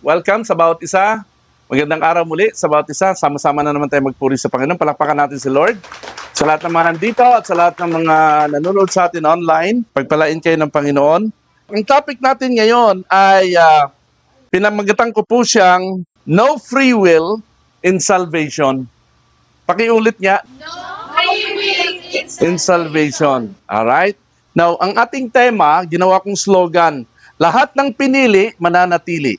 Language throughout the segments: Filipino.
Welcome sa bawat isa. Magandang araw muli sa bawat isa. Sama-sama na naman tayo magpuri sa Panginoon. Palakpakan natin si Lord. Sa lahat ng mga nandito at sa lahat ng mga nanonood sa atin online, pagpalain kayo ng Panginoon. Ang topic natin ngayon ay pinamagatan ko po siyang No Free Will in Salvation. Pakiulit niya. No free will In salvation. Alright? Now, ang ating tema, ginawa kong slogan, lahat ng pinili, mananatili.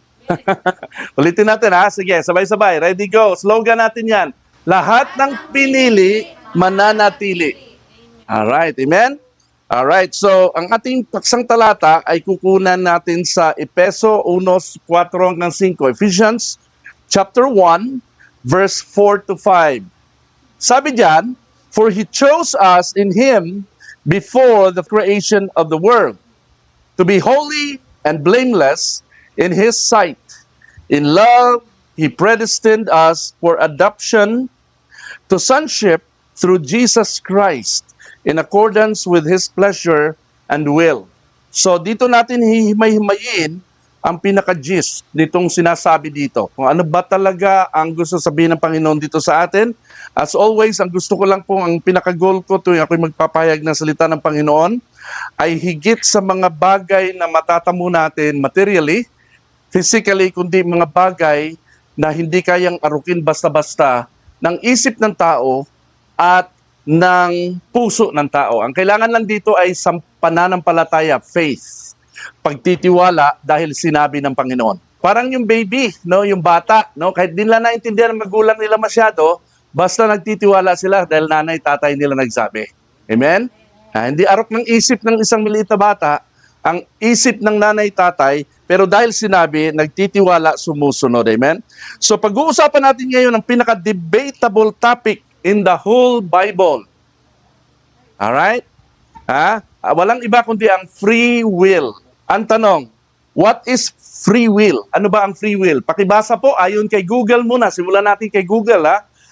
Ulitin natin ha. Sige, sabay-sabay. Ready, go. Slogan natin yan. Lahat ng pinili, mananatili. Alright, amen? Alright, so ang ating paksang talata ay kukunan natin sa Efeso 1:4 hanggang 5. Ephesians chapter 1, verse 4 to 5. Sabi diyan, for He chose us in Him before the creation of the world, to be holy and blameless in His sight. In love, He predestined us for adoption to sonship through Jesus Christ, in accordance with His pleasure and will. So dito natin hihimay-himayin ang pinaka-gist nitong sinasabi dito. Kung ano ba talaga ang gusto sabihin ng Panginoon dito sa atin. As always, ang gusto ko lang po, ang pinaka-goal ko tuwing ako'y magpapahayag ng salita ng Panginoon, ay higit sa mga bagay na matatamo natin materially, physically, kundi mga bagay na hindi kayang arukin basta-basta ng isip ng tao at ng puso ng tao. Ang kailangan lang dito ay pananampalataya, faith, pagtitiwala dahil sinabi ng Panginoon. Parang yung baby, no, yung bata, no, kahit di nila naintindihan ng magulang nila masyado, basta nagtitiwala sila dahil nanay, tatay nila nagsabi. Amen? Hindi arok ng isip ng isang maliit na bata, ang isip ng nanay, tatay, pero dahil sinabi, nagtitiwala, sumusunod. Amen? So pag-uusapan natin ngayon ang pinaka-debatable topic in the whole Bible. Alright? Walang iba kundi ang free will. Ang tanong, what is free will? Ano ba ang free will? Pakibasa po, ayon kay Google muna. Simulan natin kay Google,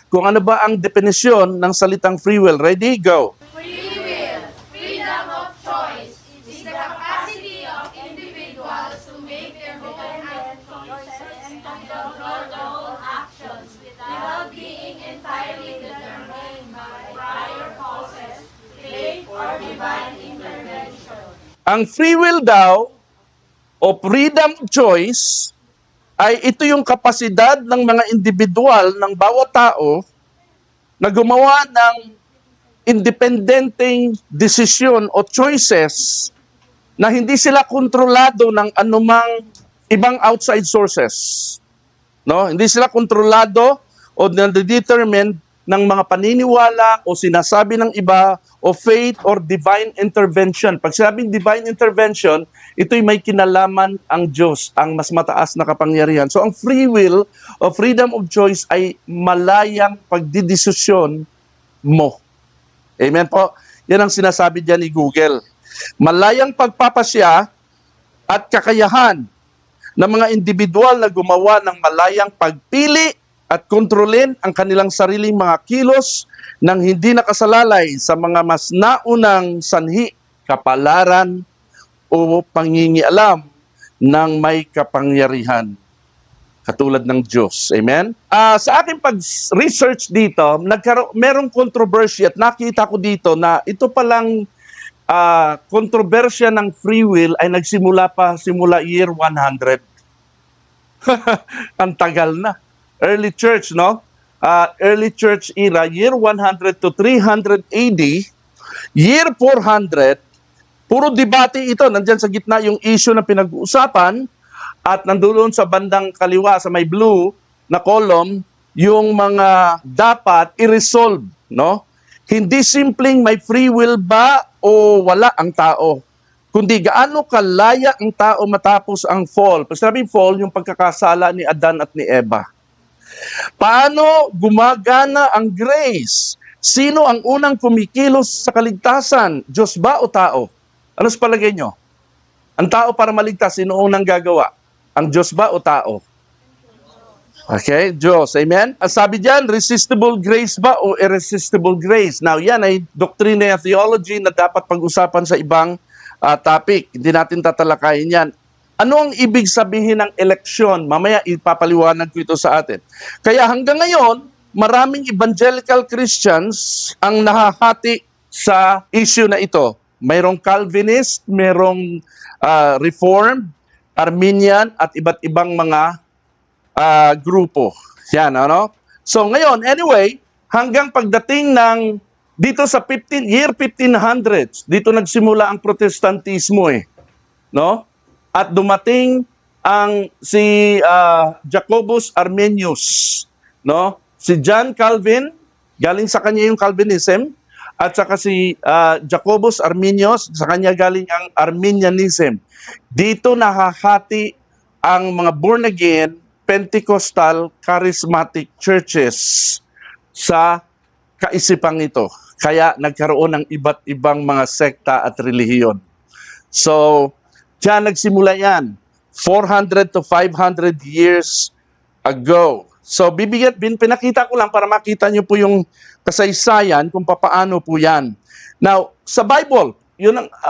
kung ano ba ang definisyon ng salitang free will. Ready? Go. Free will, freedom of choice, is the capacity of individuals to make their independent choices and control their own actions without being entirely determined by prior causes, fate, or divine intervention. Ang free will daw, o freedom of choice, ay ito yung kapasidad ng mga individual ng bawat tao na gumawa ng independenteng desisyon o choices na hindi sila kontrolado ng anumang ibang outside sources. No? Hindi sila kontrolado o nade-determine ng mga paniniwala o sinasabi ng iba o faith or divine intervention. Pag sinabing divine intervention, ito'y may kinalaman ang Diyos, ang mas mataas na kapangyarihan. So ang free will o freedom of choice ay malayang pagdidesisyon mo. Amen po? Yan ang sinasabi diyan ni Google. Malayang pagpapasya at kakayahan ng mga individual na gumawa ng malayang pagpili at kontrolin ang kanilang sariling mga kilos nang hindi nakasalalay sa mga mas naunang sanhi, kapalaran o pangingialam ng may kapangyarihan katulad ng Diyos. Amen? Sa aking pag-research dito, merong controversy at nakita ko dito na ito palang kontrobersya ng free will ay nagsimula year 100. Ang tagal na. Early church, no? Early church era, year 100 to 300 AD, year 400, puro debate ito. Nandyan sa gitna yung issue na pinag-uusapan at nandoon sa bandang kaliwa, sa may blue na column, yung mga dapat i-resolve, no? Hindi simpleng may free will ba o wala ang tao, kundi gaano kalaya ang tao matapos ang fall. Pag sinabing fall, yung pagkakasala ni Adan at ni Eva. Paano gumagana ang grace? Sino ang unang kumikilos sa kaligtasan? Diyos ba o tao? Ano sa palagay nyo? Ang tao para maligtas, sino unang gagawa? Ang Diyos ba o tao? Okay, Diyos. Amen? Ang sabi diyan, resistible grace ba o irresistible grace? Now, yan ay doctrine theology na dapat pag-usapan sa ibang topic. Hindi natin tatalakayin yan. Ano ang ibig sabihin ng eleksyon? Mamaya ipapaliwanag ko ito sa atin. Kaya hanggang ngayon, maraming evangelical Christians ang nahahati sa issue na ito. Mayroong Calvinist, mayroong Reformed, Arminian, at iba't ibang mga grupo. Yan, ano? So ngayon, anyway, hanggang pagdating ng dito sa year 1500s, dito nagsimula ang Protestantismo no? At dumating ang si Jacobus Arminius, no? Si John Calvin, galing sa kanya yung Calvinism, at saka si Jacobus Arminius, sa kanya galing ang Arminianism. Dito nahahati ang mga born again Pentecostal charismatic churches sa kaisipang ito. Kaya nagkaroon ng iba't ibang mga sekta at relihiyon. So, diyan nagsimula yan. 400 to 500 years ago. So, pinakita ko lang para makita nyo po yung kasaysayan kung paano po yan. Now, sa Bible,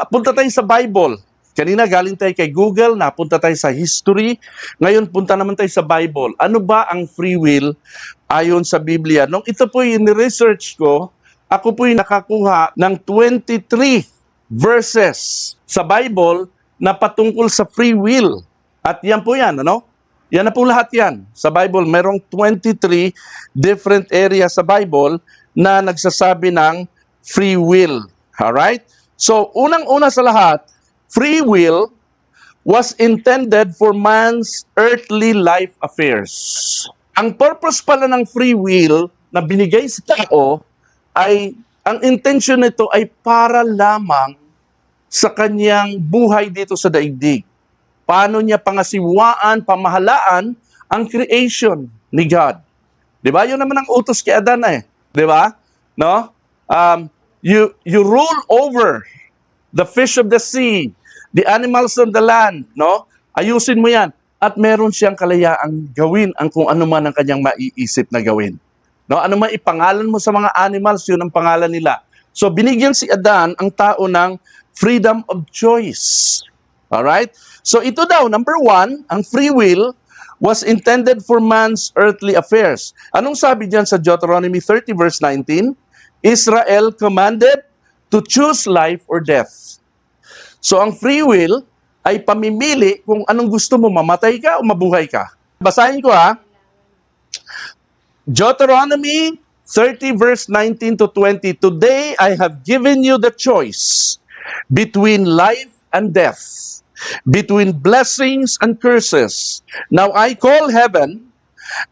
punta tayo sa Bible. Kanina galing tayo kay Google, napunta tayo sa history. Ngayon, punta naman tayo sa Bible. Ano ba ang free will ayon sa Biblia? Nung ito po yung research ko, ako po yung nakakuha ng 23 verses sa Bible na patungkol sa free will. At yan po yan, ano? Yan na po lahat yan. Sa Bible, merong 23 different areas sa Bible na nagsasabi ng free will. Alright? So, unang-una sa lahat, free will was intended for man's earthly life affairs. Ang purpose pala ng free will na binigay sa tao ay, ang intention nito ay para lamang sa kanyang buhay dito sa daigdig. Paano niya pangasiwaan, pamahalaan ang creation ni God. Di ba? Yun naman ang utos kay Adan Di ba? No? You rule over the fish of the sea, the animals on the land, no? Ayusin mo yan. At meron siyang kalayaang gawin ang kung ano man ang kanyang maiisip na gawin. No? Ano man ipangalan mo sa mga animals, yun ang pangalan nila. So binigyan si Adan ang tao ng freedom of choice. Alright? So ito daw, number 1, ang free will was intended for man's earthly affairs. Anong sabi diyan sa Deuteronomy 30 verse 19? Israel commanded to choose life or death. So ang free will ay pamimili kung anong gusto mo, mamatay ka o mabuhay ka. Basahin ko Deuteronomy 30 verse 19 to 20. Today I have given you the choice between life and death, between blessings and curses. Now I call heaven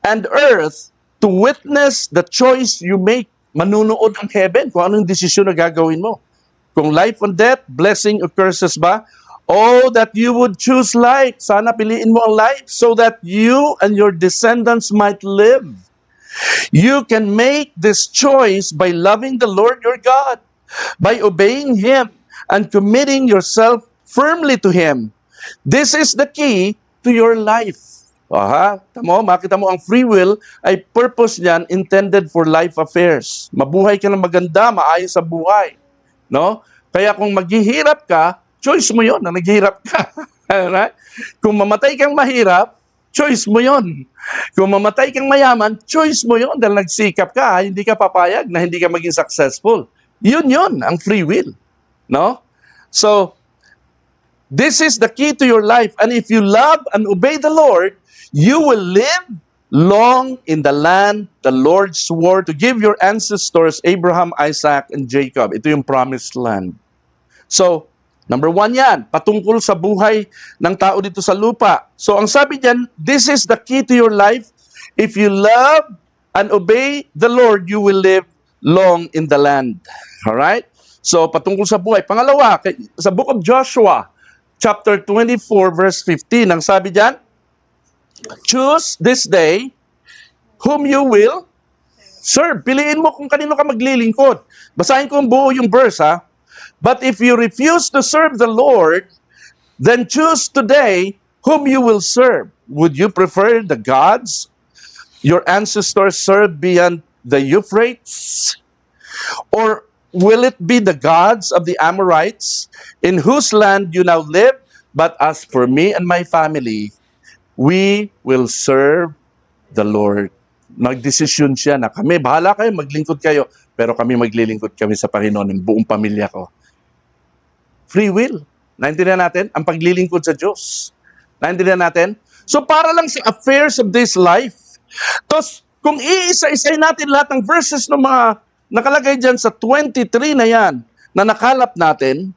and earth to witness the choice you make. Manunood ang heaven kung anong desisyon na gagawin mo. Kung life and death, blessing or curses ba? Oh, that you would choose life. Sana piliin mo ang life so that you and your descendants might live. You can make this choice by loving the Lord your God, by obeying Him and committing yourself firmly to Him. This is the key to your life. Makita mo ang free will ay purpose niyan intended for life affairs. Mabuhay ka ng maganda, maayos sa buhay. No? Kaya kung maghihirap ka, choice mo yon na naghihirap ka. Right? Kung mamatay kang mahirap, choice mo yon. Kung mamatay kang mayaman, choice mo yon dahil nagsikap ka, hindi ka papayag na hindi ka maging successful. Yun, ang free will. No? So, this is the key to your life. And if you love and obey the Lord, you will live long in the land the Lord swore to give your ancestors, Abraham, Isaac, and Jacob. Ito yung promised land. So, number 1 yan, patungkol sa buhay ng tao dito sa lupa. So, ang sabi diyan, this is the key to your life. If you love and obey the Lord, you will live long in the land. Alright? So, patungkol sa buhay. Pangalawa, sa book of Joshua, chapter 24, verse 15, ang sabi diyan, choose this day whom you will serve. Piliin mo kung kanino ka maglilingkod. Basahin ko ang buo yung verse, But if you refuse to serve the Lord, then choose today whom you will serve. Would you prefer the gods your ancestors served beyond the Euphrates? Or will it be the gods of the Amorites, in whose land you now live, But as for me and my family, we will serve the Lord. Nagdesisyon siya na kami, bahala kayo, maglingkod kayo, pero kami maglilingkod kami sa Panginoon ng buong pamilya ko. Free will. Naintindihan natin? Ang paglilingkod sa Diyos. Naintindihan natin? So para lang sa affairs of this life. Tapos, kung iisa-isay natin lahat ng verses ng mga nakalagay dyan sa 23 na yan, na nakalap natin,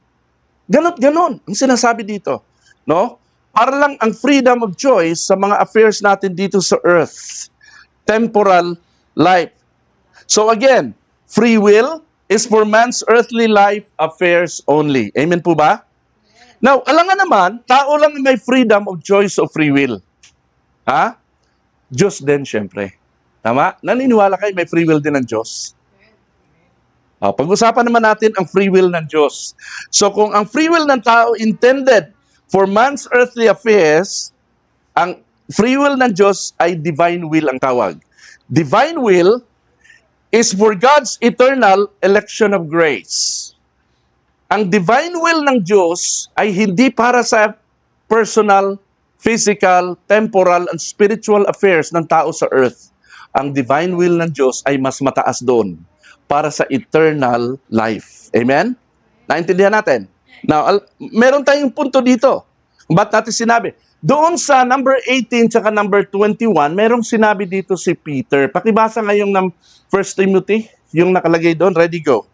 ganun ang sinasabi dito. No? Para lang ang freedom of choice sa mga affairs natin dito sa earth. Temporal life. So again, free will is for man's earthly life affairs only. Amen po ba? Now, alam nga naman, tao lang may freedom of choice of free will. Ha? Diyos din, syempre. Tama? Naniniwala kayo may free will din ng Diyos? Pag-usapan naman natin ang free will ng Diyos. So kung ang free will ng tao intended for man's earthly affairs, ang free will ng Diyos ay divine will ang tawag. Divine will is for God's eternal election of grace. Ang divine will ng Diyos ay hindi para sa personal, physical, temporal, and spiritual affairs ng tao sa earth. Ang divine will ng Diyos ay mas mataas doon para sa eternal life. Amen? Naintindihan natin? Now, meron tayong punto dito. Ba't natin sinabi? Doon sa number 18 tsaka number 21, merong sinabi dito si Peter. Pakibasa ngayong ng 1 Timothy, yung nakalagay doon. Ready, go.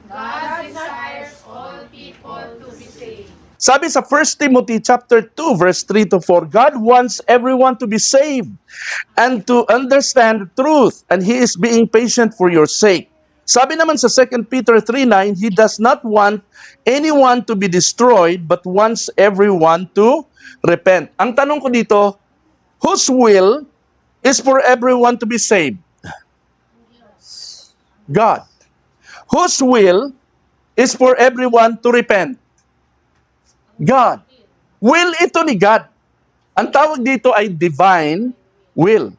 God desires all people to be saved. Sabi sa 1 Timothy chapter 2, verse 3 to 4, God wants everyone to be saved and to understand the truth, and He is being patient for your sake. Sabi naman sa 2 Peter 3:9, He does not want anyone to be destroyed, but wants everyone to repent. Ang tanong ko dito, whose will is for everyone to be saved? God. Whose will is for everyone to repent? God. Will ito ni God. Ang tawag dito ay divine will.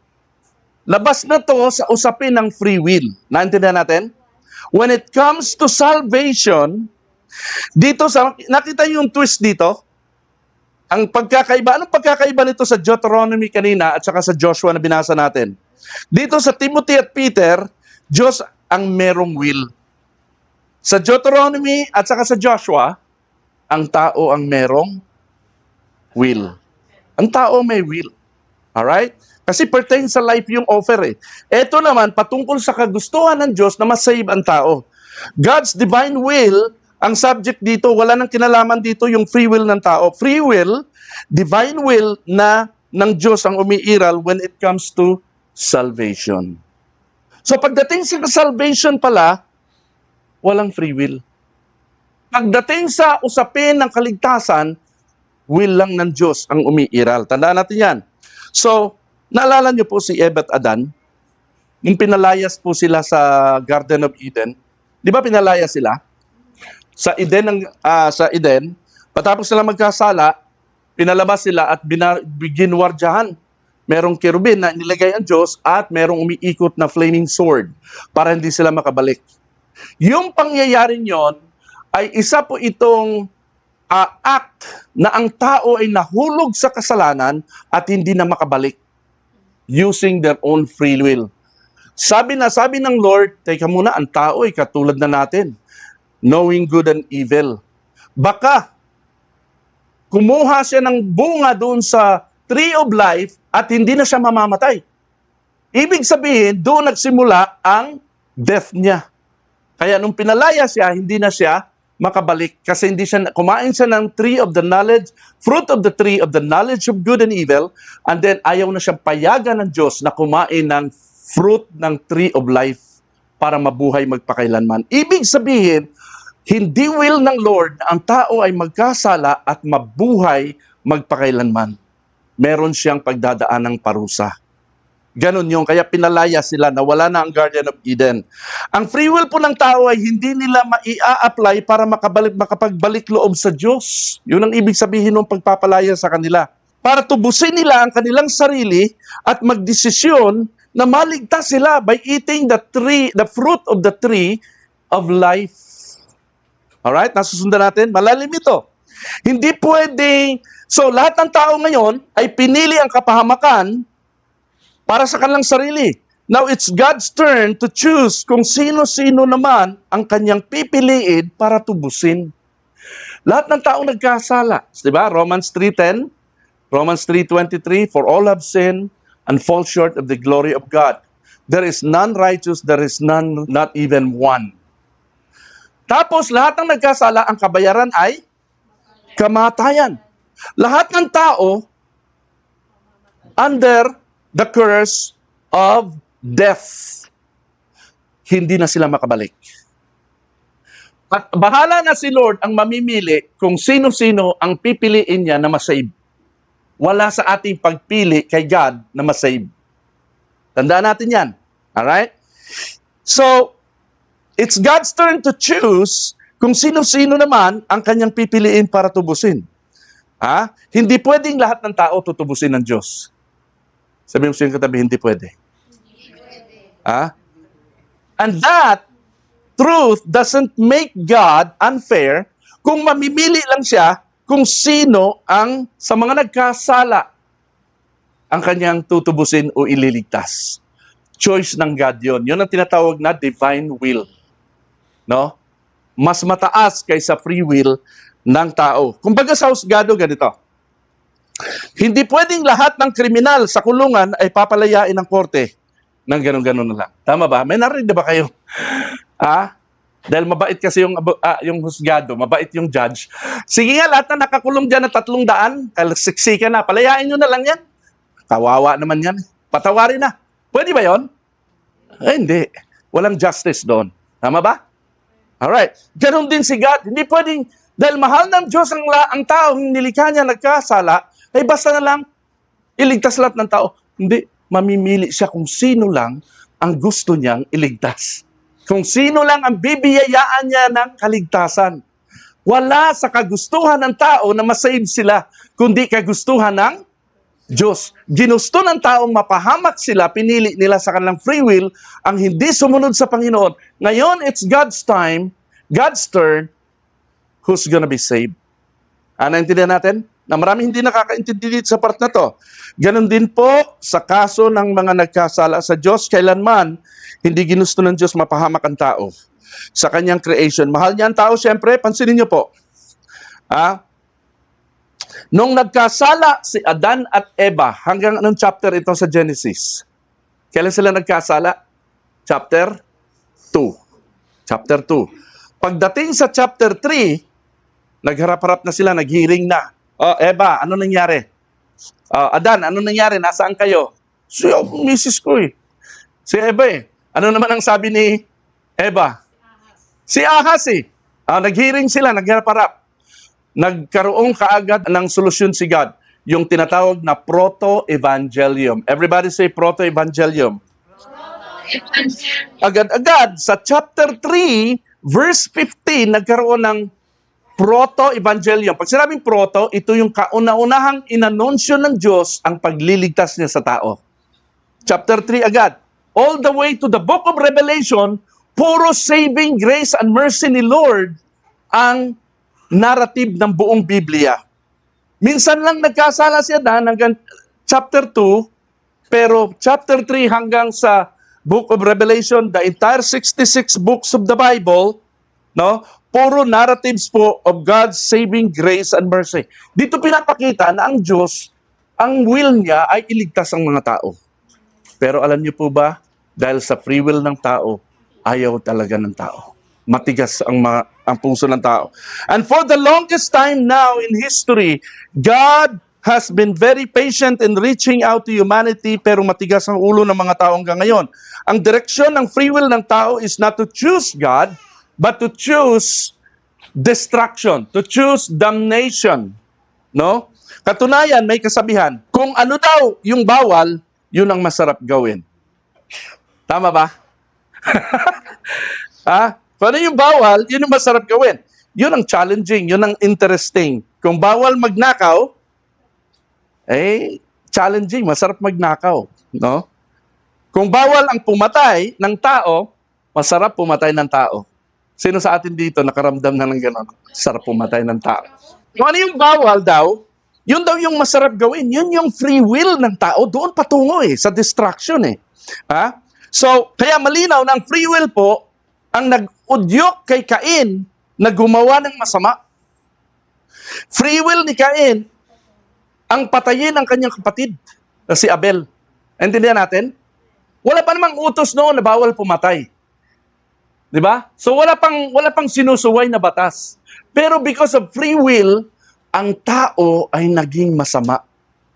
Labas na to sa usapin ng free will. Naintindihan natin? When it comes to salvation, dito sa, nakita yung twist dito? Ang pagkakaiba, anong pagkakaiba nito sa Deuteronomy kanina at saka sa Joshua na binasa natin? Dito sa Timothy at Peter, Diyos ang merong will. Sa Deuteronomy at saka sa Joshua, ang tao ang merong will. Ang tao may will. Alright? Kasi pertain sa life yung offer eh. Ito naman, patungkol sa kagustuhan ng Diyos na masave ang tao. God's divine will, ang subject dito, wala nang kinalaman dito yung free will ng tao. Free will, divine will na ng Diyos ang umiiral when it comes to salvation. So pagdating sa salvation pala, walang free will. Pagdating sa usapin ng kaligtasan, will lang ng Diyos ang umiiral. Tandaan natin yan. So, naalala niyo po si Eva at Adan? Yung pinalayas po sila sa Garden of Eden. Di ba pinalayas sila? Sa Eden, patapos sila magkasala, pinalabas sila at ginwardyahan. Merong kerubin na nilagay ang Diyos at merong umiikot na flaming sword para hindi sila makabalik. Yung pangyayaring yon ay isa po itong act na ang tao ay nahulog sa kasalanan at hindi na makabalik using their own free will. Sabi ng Lord, teka muna, ang tao ay katulad na natin, knowing good and evil. Baka kumuha siya ng bunga doon sa tree of life at hindi na siya mamamatay. Ibig sabihin, doon nagsimula ang death niya. Kaya nung pinalaya siya, hindi na siya makabalik kasi hindi siya kumain siya ng tree of the knowledge, fruit of the tree of the knowledge of good and evil, and then ayaw na siyang payagan ng Diyos na kumain ng fruit ng tree of life para mabuhay magpakailanman. Ibig sabihin, hindi will ng Lord na ang tao ay magkasala at mabuhay magpakailanman. Meron siyang pagdadaan ng parusa. Ganon yung, kaya pinalaya sila na wala na ang Garden of Eden. Ang free will po ng tao ay hindi nila maia-apply para makapagbalik loob sa Diyos. Yun ang ibig sabihin ng pagpapalaya sa kanila. Para tubusin nila ang kanilang sarili at magdesisyon na maligtas sila by eating the fruit of the tree of life. Alright, nasusundan natin. Malalim ito. Hindi pwedeng, so lahat ng tao ngayon ay pinili ang kapahamakan para sa kanilang sarili. Now, it's God's turn to choose kung sino-sino naman ang kanyang pipiliin para tubusin. Lahat ng tao nagkasala. Di ba? Romans 3:10, Romans 3:23, for all have sinned and fall short of the glory of God. There is none righteous, there is none, not even one. Tapos, lahat ng nagkasala, ang kabayaran ay kamatayan. Lahat ng tao under the curse of death. Hindi na sila makabalik. At bahala na si Lord ang mamimili kung sino-sino ang pipiliin niya na masave. Wala sa ating pagpili kay God na masave. Tandaan natin yan. Alright? So, it's God's turn to choose kung sino-sino naman ang kanyang pipiliin para tubusin. Hindi pwedeng lahat ng tao tutubusin ng Diyos. Sabi mo siyang katabi, hindi pwede. And that truth doesn't make God unfair kung mamimili lang siya kung sino ang sa mga nagkasala ang kanyang tutubusin o ililigtas. Choice ng God yun. Yun ang tinatawag na divine will. No? Mas mataas kaysa free will ng tao. Kumbaga sa husgado, ganito. Hindi pwedeng lahat ng kriminal sa kulungan ay papalayain ng korte ng ganun-ganun na lang. Tama ba? May narinig ba kayo? Dahil mabait kasi yung husgado, mabait yung judge. Sige nga, lahat na nakakulong dyan na 300, kalsiksika na, palayain nyo na lang yan. Kawawa naman yan. Patawarin na. Pwede ba yon? Hindi. Walang justice doon. Tama ba? Alright. Ganon din si God. Hindi pwedeng, dahil mahal ng Diyos ang taong nilikha niya nagkasala, ay basta na lang iligtas lahat ng tao. Hindi. Mamimili siya kung sino lang ang gusto niyang iligtas. Kung sino lang ang bibiyayaan niya ng kaligtasan. Wala sa kagustuhan ng tao na masave sila, kundi kagustuhan ng Diyos. Ginusto ng taong mapahamak sila, pinili nila sa kanilang free will, ang hindi sumunod sa Panginoon. Ngayon, it's God's time, God's turn, who's gonna be saved? Naintindihan natin? Na marami hindi nakakaintindi dito sa part na to. Ganon din po sa kaso ng mga nagkasala sa Diyos, kailanman hindi ginusto ng Diyos mapahamak ang tao sa kanyang creation. Mahal niya ang tao, siyempre, pansinin niyo po. Nung nagkasala si Adan at Eva, hanggang anong chapter ito sa Genesis? Kailan sila nagkasala? Chapter 2. Chapter 2. Pagdating sa chapter 3, nagharap-harap na sila, nag-hearing na. Eva, ano nangyari? Adan, ano nangyari? Nasaan kayo? Misis ko eh. Si Eva eh. Ano naman ang sabi ni Eva? Si Ahas eh. Nag-hearing sila, nagharap-harap. Nagkaroon kaagad ng solusyon si God. Yung tinatawag na proto-evangelium. Everybody say proto-evangelium. Agad-agad, sa chapter 3, verse 15, nagkaroon ng proto-evangelium. Pag sinabing proto, ito yung kauna-unahang inanunsyo ng Diyos ang pagliligtas niya sa tao. Chapter 3 agad. All the way to the book of Revelation, puro saving grace and mercy ni Lord ang narrative ng buong Biblia. Minsan lang nagkasala si Adan hanggang chapter 2, pero chapter 3 hanggang sa book of Revelation, the entire 66 books of the Bible, no? Puro narratives po of God's saving grace and mercy. Dito pinapakita na ang Diyos, ang will niya ay iligtas ang mga tao. Pero alam niyo po ba, dahil sa free will ng tao, ayaw talaga ng tao. Matigas ang puso ng tao. And for the longest time now in history, God has been very patient in reaching out to humanity, pero matigas ang ulo ng mga tao hanggang ngayon. Ang direksyon ng free will ng tao is not to choose God, but to choose destruction, to choose damnation. No? Katunayan, may kasabihan, kung ano daw yung bawal, yun ang masarap gawin. Tama ba? Kung ano yung bawal, yun ang masarap gawin. Yun ang challenging, yun ang interesting. Kung bawal magnakaw, challenging, masarap magnakaw. No? Kung bawal ang pumatay ng tao, masarap pumatay ng tao. Sino sa atin dito nakaramdam na ng gano'n? Sarap pumatay ng tao. Kung ano yung bawal daw, yun daw yung masarap gawin. Yun yung free will ng tao. Doon patungo sa distraction Ha? So, kaya malinaw na ang free will po, ang nag-udyok kay Cain na gumawa ng masama. Free will ni Cain, ang patayin ang kanyang kapatid, na si Abel. Intindihan natin? Wala pa namang utos noon na bawal pumatay. 'Di ba? So wala pang sinusuway na batas. Pero because of free will, ang tao ay naging masama.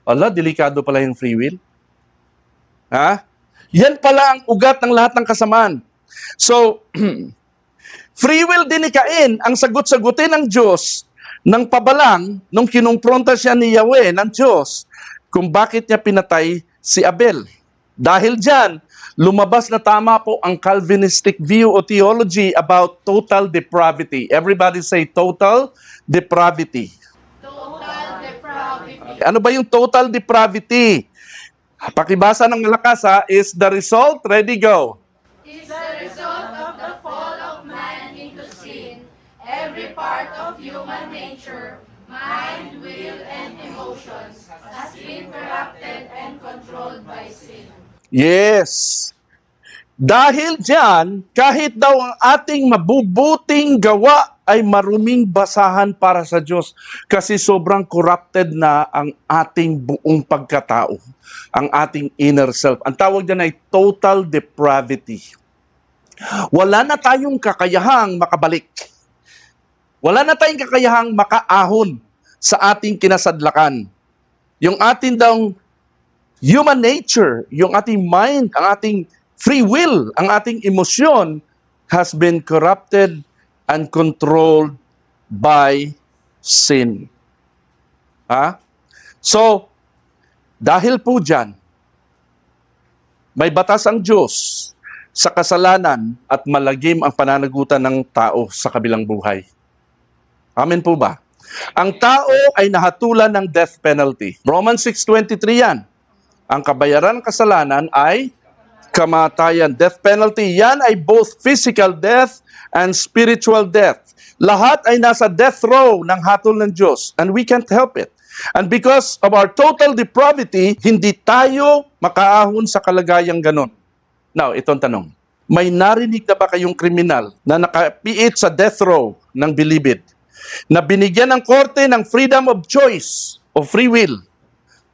Wala, delikado pala yung free will. Ha? Yan pala ang ugat ng lahat ng kasamaan. So, free will din ni Cain, ang sagot-sagutin ng Diyos ng pabalang nung kinumpronta siya ni Yahweh ng Diyos kung bakit niya pinatay si Abel. Dahil dyan, lumabas na tama po ang Calvinistic view o theology about total depravity. Everybody say total depravity. Total depravity. Ano ba yung total depravity? Pakibasa ng malakas is the result, ready, go. Is the result of the fall of man into sin. Every part of human nature, mind, will, and emotions has been corrupted and controlled by sin. Yes. Dahil dyan, kahit daw ang ating mabubuting gawa ay maruming basahan para sa Diyos kasi sobrang corrupted na ang ating buong pagkatao, ang ating inner self. Ang tawag dyan ay total depravity. Wala na tayong kakayahang makabalik. Wala na tayong kakayahang makaahon sa ating kinasadlakan. Yung ating daw human nature, yung ating mind, ang ating free will, ang ating emosyon has been corrupted and controlled by sin. So, dahil po dyan, may batas ang Diyos sa kasalanan at malagim ang pananagutan ng tao sa kabilang buhay. Amen po ba? Ang tao ay nahatulan ng death penalty. Romans 6:23 yan. Ang kabayaran ng kasalanan ay kamatayan. Death penalty, yan ay both physical death and spiritual death. Lahat ay nasa death row ng hatol ng Diyos and we can't help it. And because of our total depravity, hindi tayo makaahon sa kalagayang ganon. Now, itong tanong. May narinig na ba kayong kriminal na nakapiit sa death row ng bilibid na binigyan ng korte ng freedom of choice o free will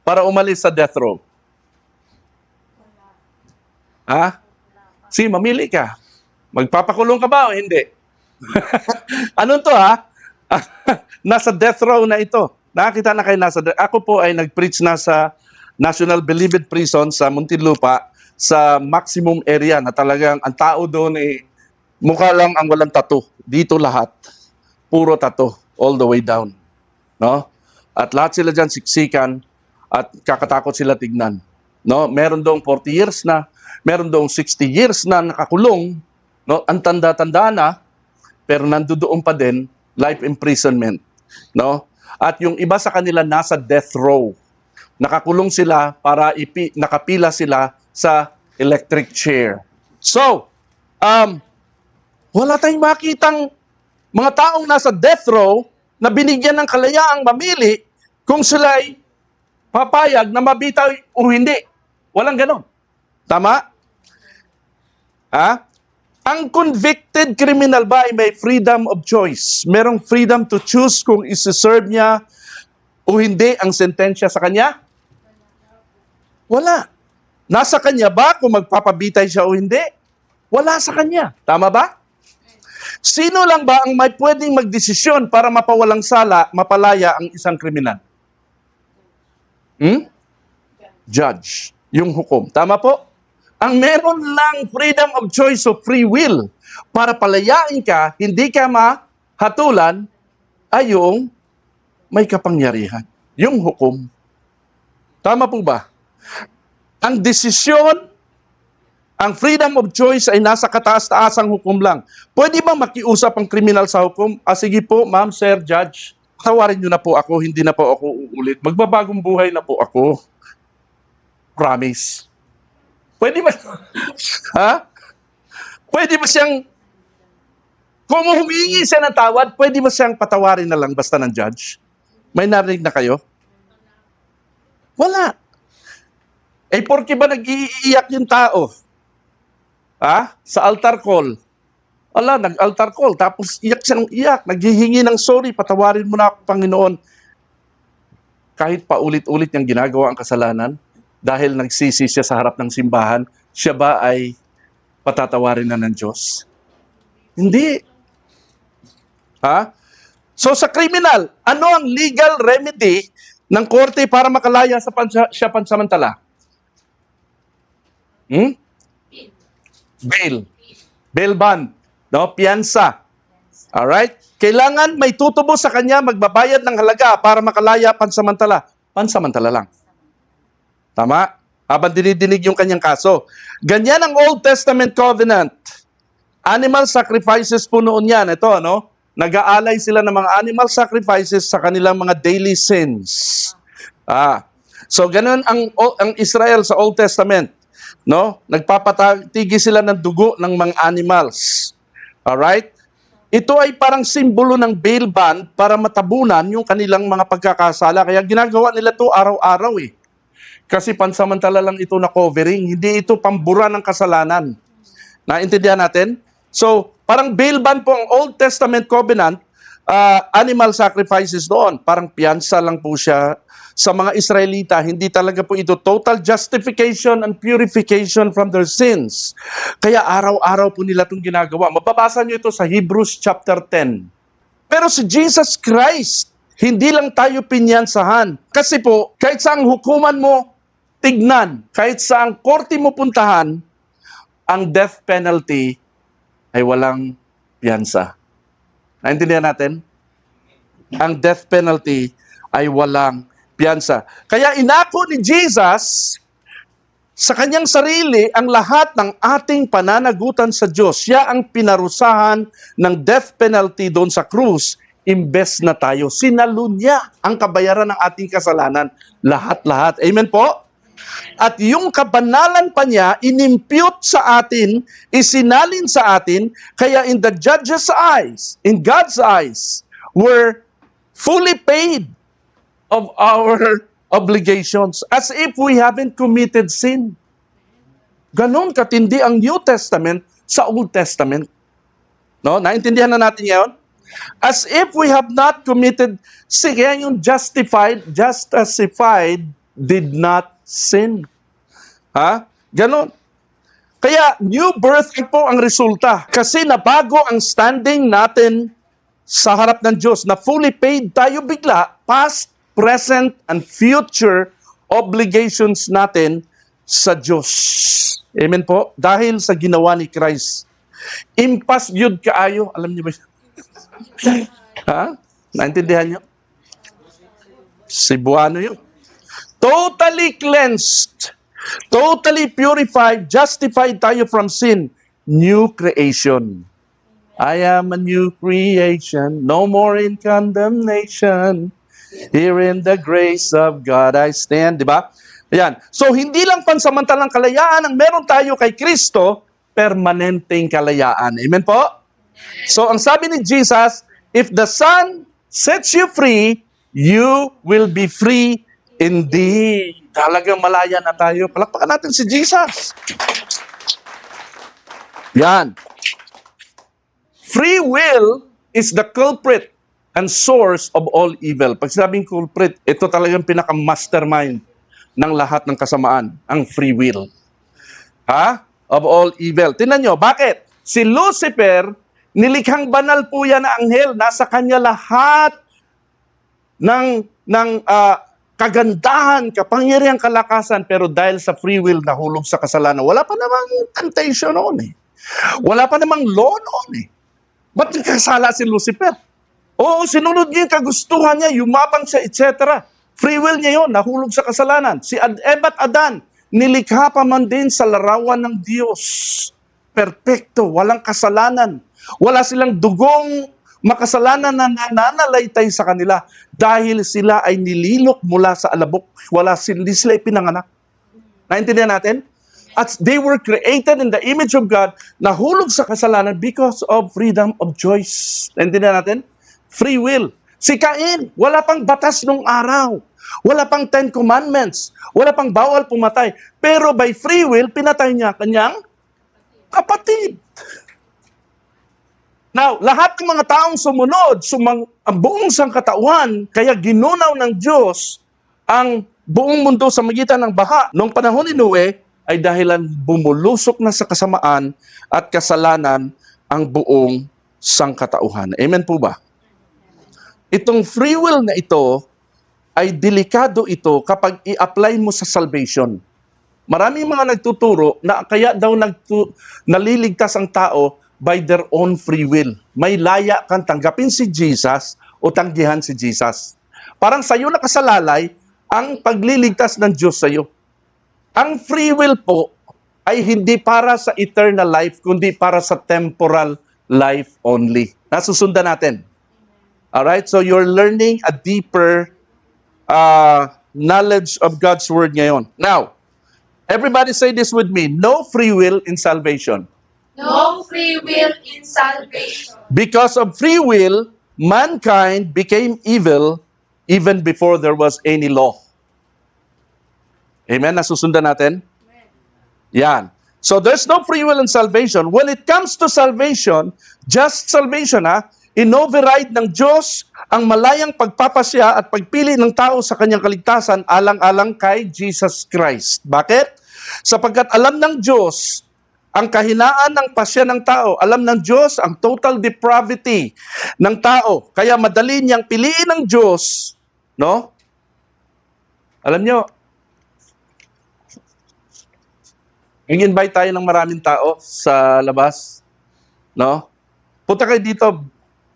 para umalis sa death row? Mamili ka. Magpapakulong ka ba o hindi? Anong to Nasa death row na ito. Nakakita na kayo nasa death. Ako po ay nag-preach na sa National Bilibid Prison sa Muntinlupa sa maximum area na talagang ang tao doon mukha lang ang walang tattoo. Dito lahat. Puro tattoo. All the way down. No? At lahat sila dyan siksikan at kakatakot sila tignan. No? Meron doong 40 years na, meron doong 60 years na nakakulong, no? Ang tanda-tanda na, pero nandoon pa din, life imprisonment. No? At yung iba sa kanila nasa death row. Nakakulong sila para nakapila sila sa electric chair. So, wala tayong makitang mga taong nasa death row na binigyan ng kalayaang mamili kung sila'y papayag na mabitaw o hindi. Walang ganon. Tama? Ang convicted criminal ba ay may freedom of choice? Merong freedom to choose kung isi-serve niya o hindi ang sentensya sa kanya? Wala. Nasa kanya ba kung magpapabitay siya o hindi? Wala sa kanya. Tama ba? Sino lang ba ang may pwedeng magdesisyon para mapawalang sala, mapalaya ang isang kriminal? Judge. Yung hukom. Tama po? Ang meron lang freedom of choice o free will para palayain ka, hindi ka mahatulan, ay yung may kapangyarihan. Yung hukom. Tama po ba? Ang desisyon, ang freedom of choice ay nasa kataas-taasang hukom lang. Pwede ba makiusap ang kriminal sa hukom? Sige po, ma'am, sir, judge. Tawarin niyo na po ako, hindi na po ako uulit. Magbabagong buhay na po ako. Promise. Pwede ba? Pwede ba siyang Kung humingi siya ng tawad, pwede ba siyang patawarin na lang basta ng judge? May narinig na kayo? Wala. Eh, porke ba nag-iiyak yung tao? Sa altar call. Ala, nag-altar call, tapos iyak siya ng iyak, naghihingi ng sorry, patawarin mo na ako, Panginoon. Kahit paulit-ulit niyang ginagawa ang kasalanan, dahil nagsisi siya sa harap ng simbahan, siya ba ay patatawarin na ng Diyos? Hindi. So sa kriminal, ano ang legal remedy ng korte para makalaya siya pansamantala? Bail. Bail bond. No? Piyansa. Alright? Kailangan may tutubo sa kanya, magbabayad ng halaga para makalaya pansamantala. Pansamantala lang. Tama? Habang dinidinig yung kanyang kaso. Ganyan ang Old Testament covenant. Animal sacrifices po noon yan. Ito, no? Nag-aalay sila ng mga animal sacrifices sa kanilang mga daily sins. So, ganun ang Israel sa Old Testament. No? Nagpapatigi sila ng dugo ng mga animals. Alright? Ito ay parang simbolo ng bail bond para matabunan yung kanilang mga pagkakasala. Kaya ginagawa nila to araw-araw eh. Kasi pansamantala lang ito na covering. Hindi ito pambura ng kasalanan. Naintindihan natin? So, parang bail bond po ang Old Testament covenant, animal sacrifices doon. Parang piyansa lang po siya sa mga Israelita. Hindi talaga po ito total justification and purification from their sins. Kaya araw-araw po nila itong ginagawa. Mababasa nyo ito sa Hebrews chapter 10. Pero si Jesus Christ, hindi lang tayo pinyansahan. Kasi po, kahit saang hukuman mo tignan, kahit saang korte mo puntahan, ang death penalty ay walang piyansa. Naintindihan natin? Ang death penalty ay walang piyansa. Kaya inako ni Jesus sa kanyang sarili ang lahat ng ating pananagutan sa Diyos. Siya ang pinarusahan ng death penalty doon sa krus, imbes na tayo. Sinalo niya ang kabayaran ng ating kasalanan. Lahat-lahat. Amen po? At yung kabanalan pa niya, inimpute sa atin, isinalin sa atin, kaya in the judge's eyes, in God's eyes, we're fully paid of our obligations as if we haven't committed sin. Ganon katindi ang New Testament sa Old Testament. No? Naintindihan na natin yan? As if we have not committed sin. Kaya yung justified did not sin. Ganon. Kaya new birth po ang resulta. Kasi nabago ang standing natin sa harap ng Diyos. Na fully paid tayo bigla, past, present, and future obligations natin sa Diyos. Amen po? Dahil sa ginawa ni Christ. Impas yun kaayo. Alam niyo ba? Naintindihan niyo? Cebuano yun. Totally cleansed, totally purified, justified tayo from sin. New creation. I am a new creation, no more in condemnation. Here in the grace of God I stand. Diba? Ayan. So, hindi lang pansamantalang kalayaan ang meron tayo kay Kristo, permanenteng kalayaan. Amen po? So, ang sabi ni Jesus, if the Son sets you free, you will be free indeed. Talagang malaya na tayo. Palakpakan natin si Jesus. Yan. Free will is the culprit and source of all evil. Pag sinabing culprit, ito talagang pinaka-mastermind ng lahat ng kasamaan, ang free will. Of all evil. Tingnan nyo, bakit? Si Lucifer, nilikhang banal po yan na anghel. Nasa kanya lahat ng kagandahan, kapangyarihang kalakasan, pero dahil sa free will, nahulog sa kasalanan. Wala pa namang temptation noon eh. Wala pa namang law noon eh. Ba't nagkasala si Lucifer? Oo, sinunod niya yung kagustuhan niya, yumabang siya, etc. Free will niya yun, nahulog sa kasalanan. Si Eva at Adan, nilikha pa man din sa larawan ng Diyos. Perpekto, walang kasalanan. Wala silang dugong makasalanan na nananalaytay sa kanila dahil sila ay nililok mula sa alabok. Hindi sila ipinanganak. Naintindihan natin? At they were created in the image of God, nahulog sa kasalanan because of freedom of choice. Naintindihan natin? Free will. Si Cain, wala pang batas nung araw. Wala pang 10 commandments. Wala pang bawal pumatay. Pero by free will, pinatay niya kanyang kapatid. Now, lahat ng mga taong sumunod, ang buong sangkatauhan, kaya ginunaw ng Diyos ang buong mundo sa magitan ng baha. Noong panahon ni Noe, ay dahilan bumulusok na sa kasamaan at kasalanan ang buong sangkatauhan. Amen po ba? Itong free will na ito ay delikado ito kapag i-apply mo sa salvation. Maraming mga nagtuturo na kaya daw naliligtas ang tao by their own free will. May laya kang tanggapin si Jesus o tanggihan si Jesus. Parang sa'yo nakasalalay ang pagliligtas ng Diyos sa'yo. Ang free will po ay hindi para sa eternal life, kundi para sa temporal life only. Nasusundan natin. Alright? So you're learning a deeper knowledge of God's Word ngayon. Now, everybody say this with me. No free will in salvation. No free will in salvation. Because of free will, mankind became evil even before there was any law. Amen? Nasusundan natin? Yan. So there's no free will in salvation. When it comes to salvation, just salvation, in-override ng Diyos ang malayang pagpapasya at pagpili ng tao sa kanyang kaligtasan alang-alang kay Jesus Christ. Bakit? Sapagkat alam ng Diyos ang kahinaan ng pasya ng tao. Alam ng Diyos ang total depravity ng tao. Kaya madali niyang piliin ng Diyos, no? Alam niyo, invite tayo ng maraming tao sa labas, no? Punta kayo dito,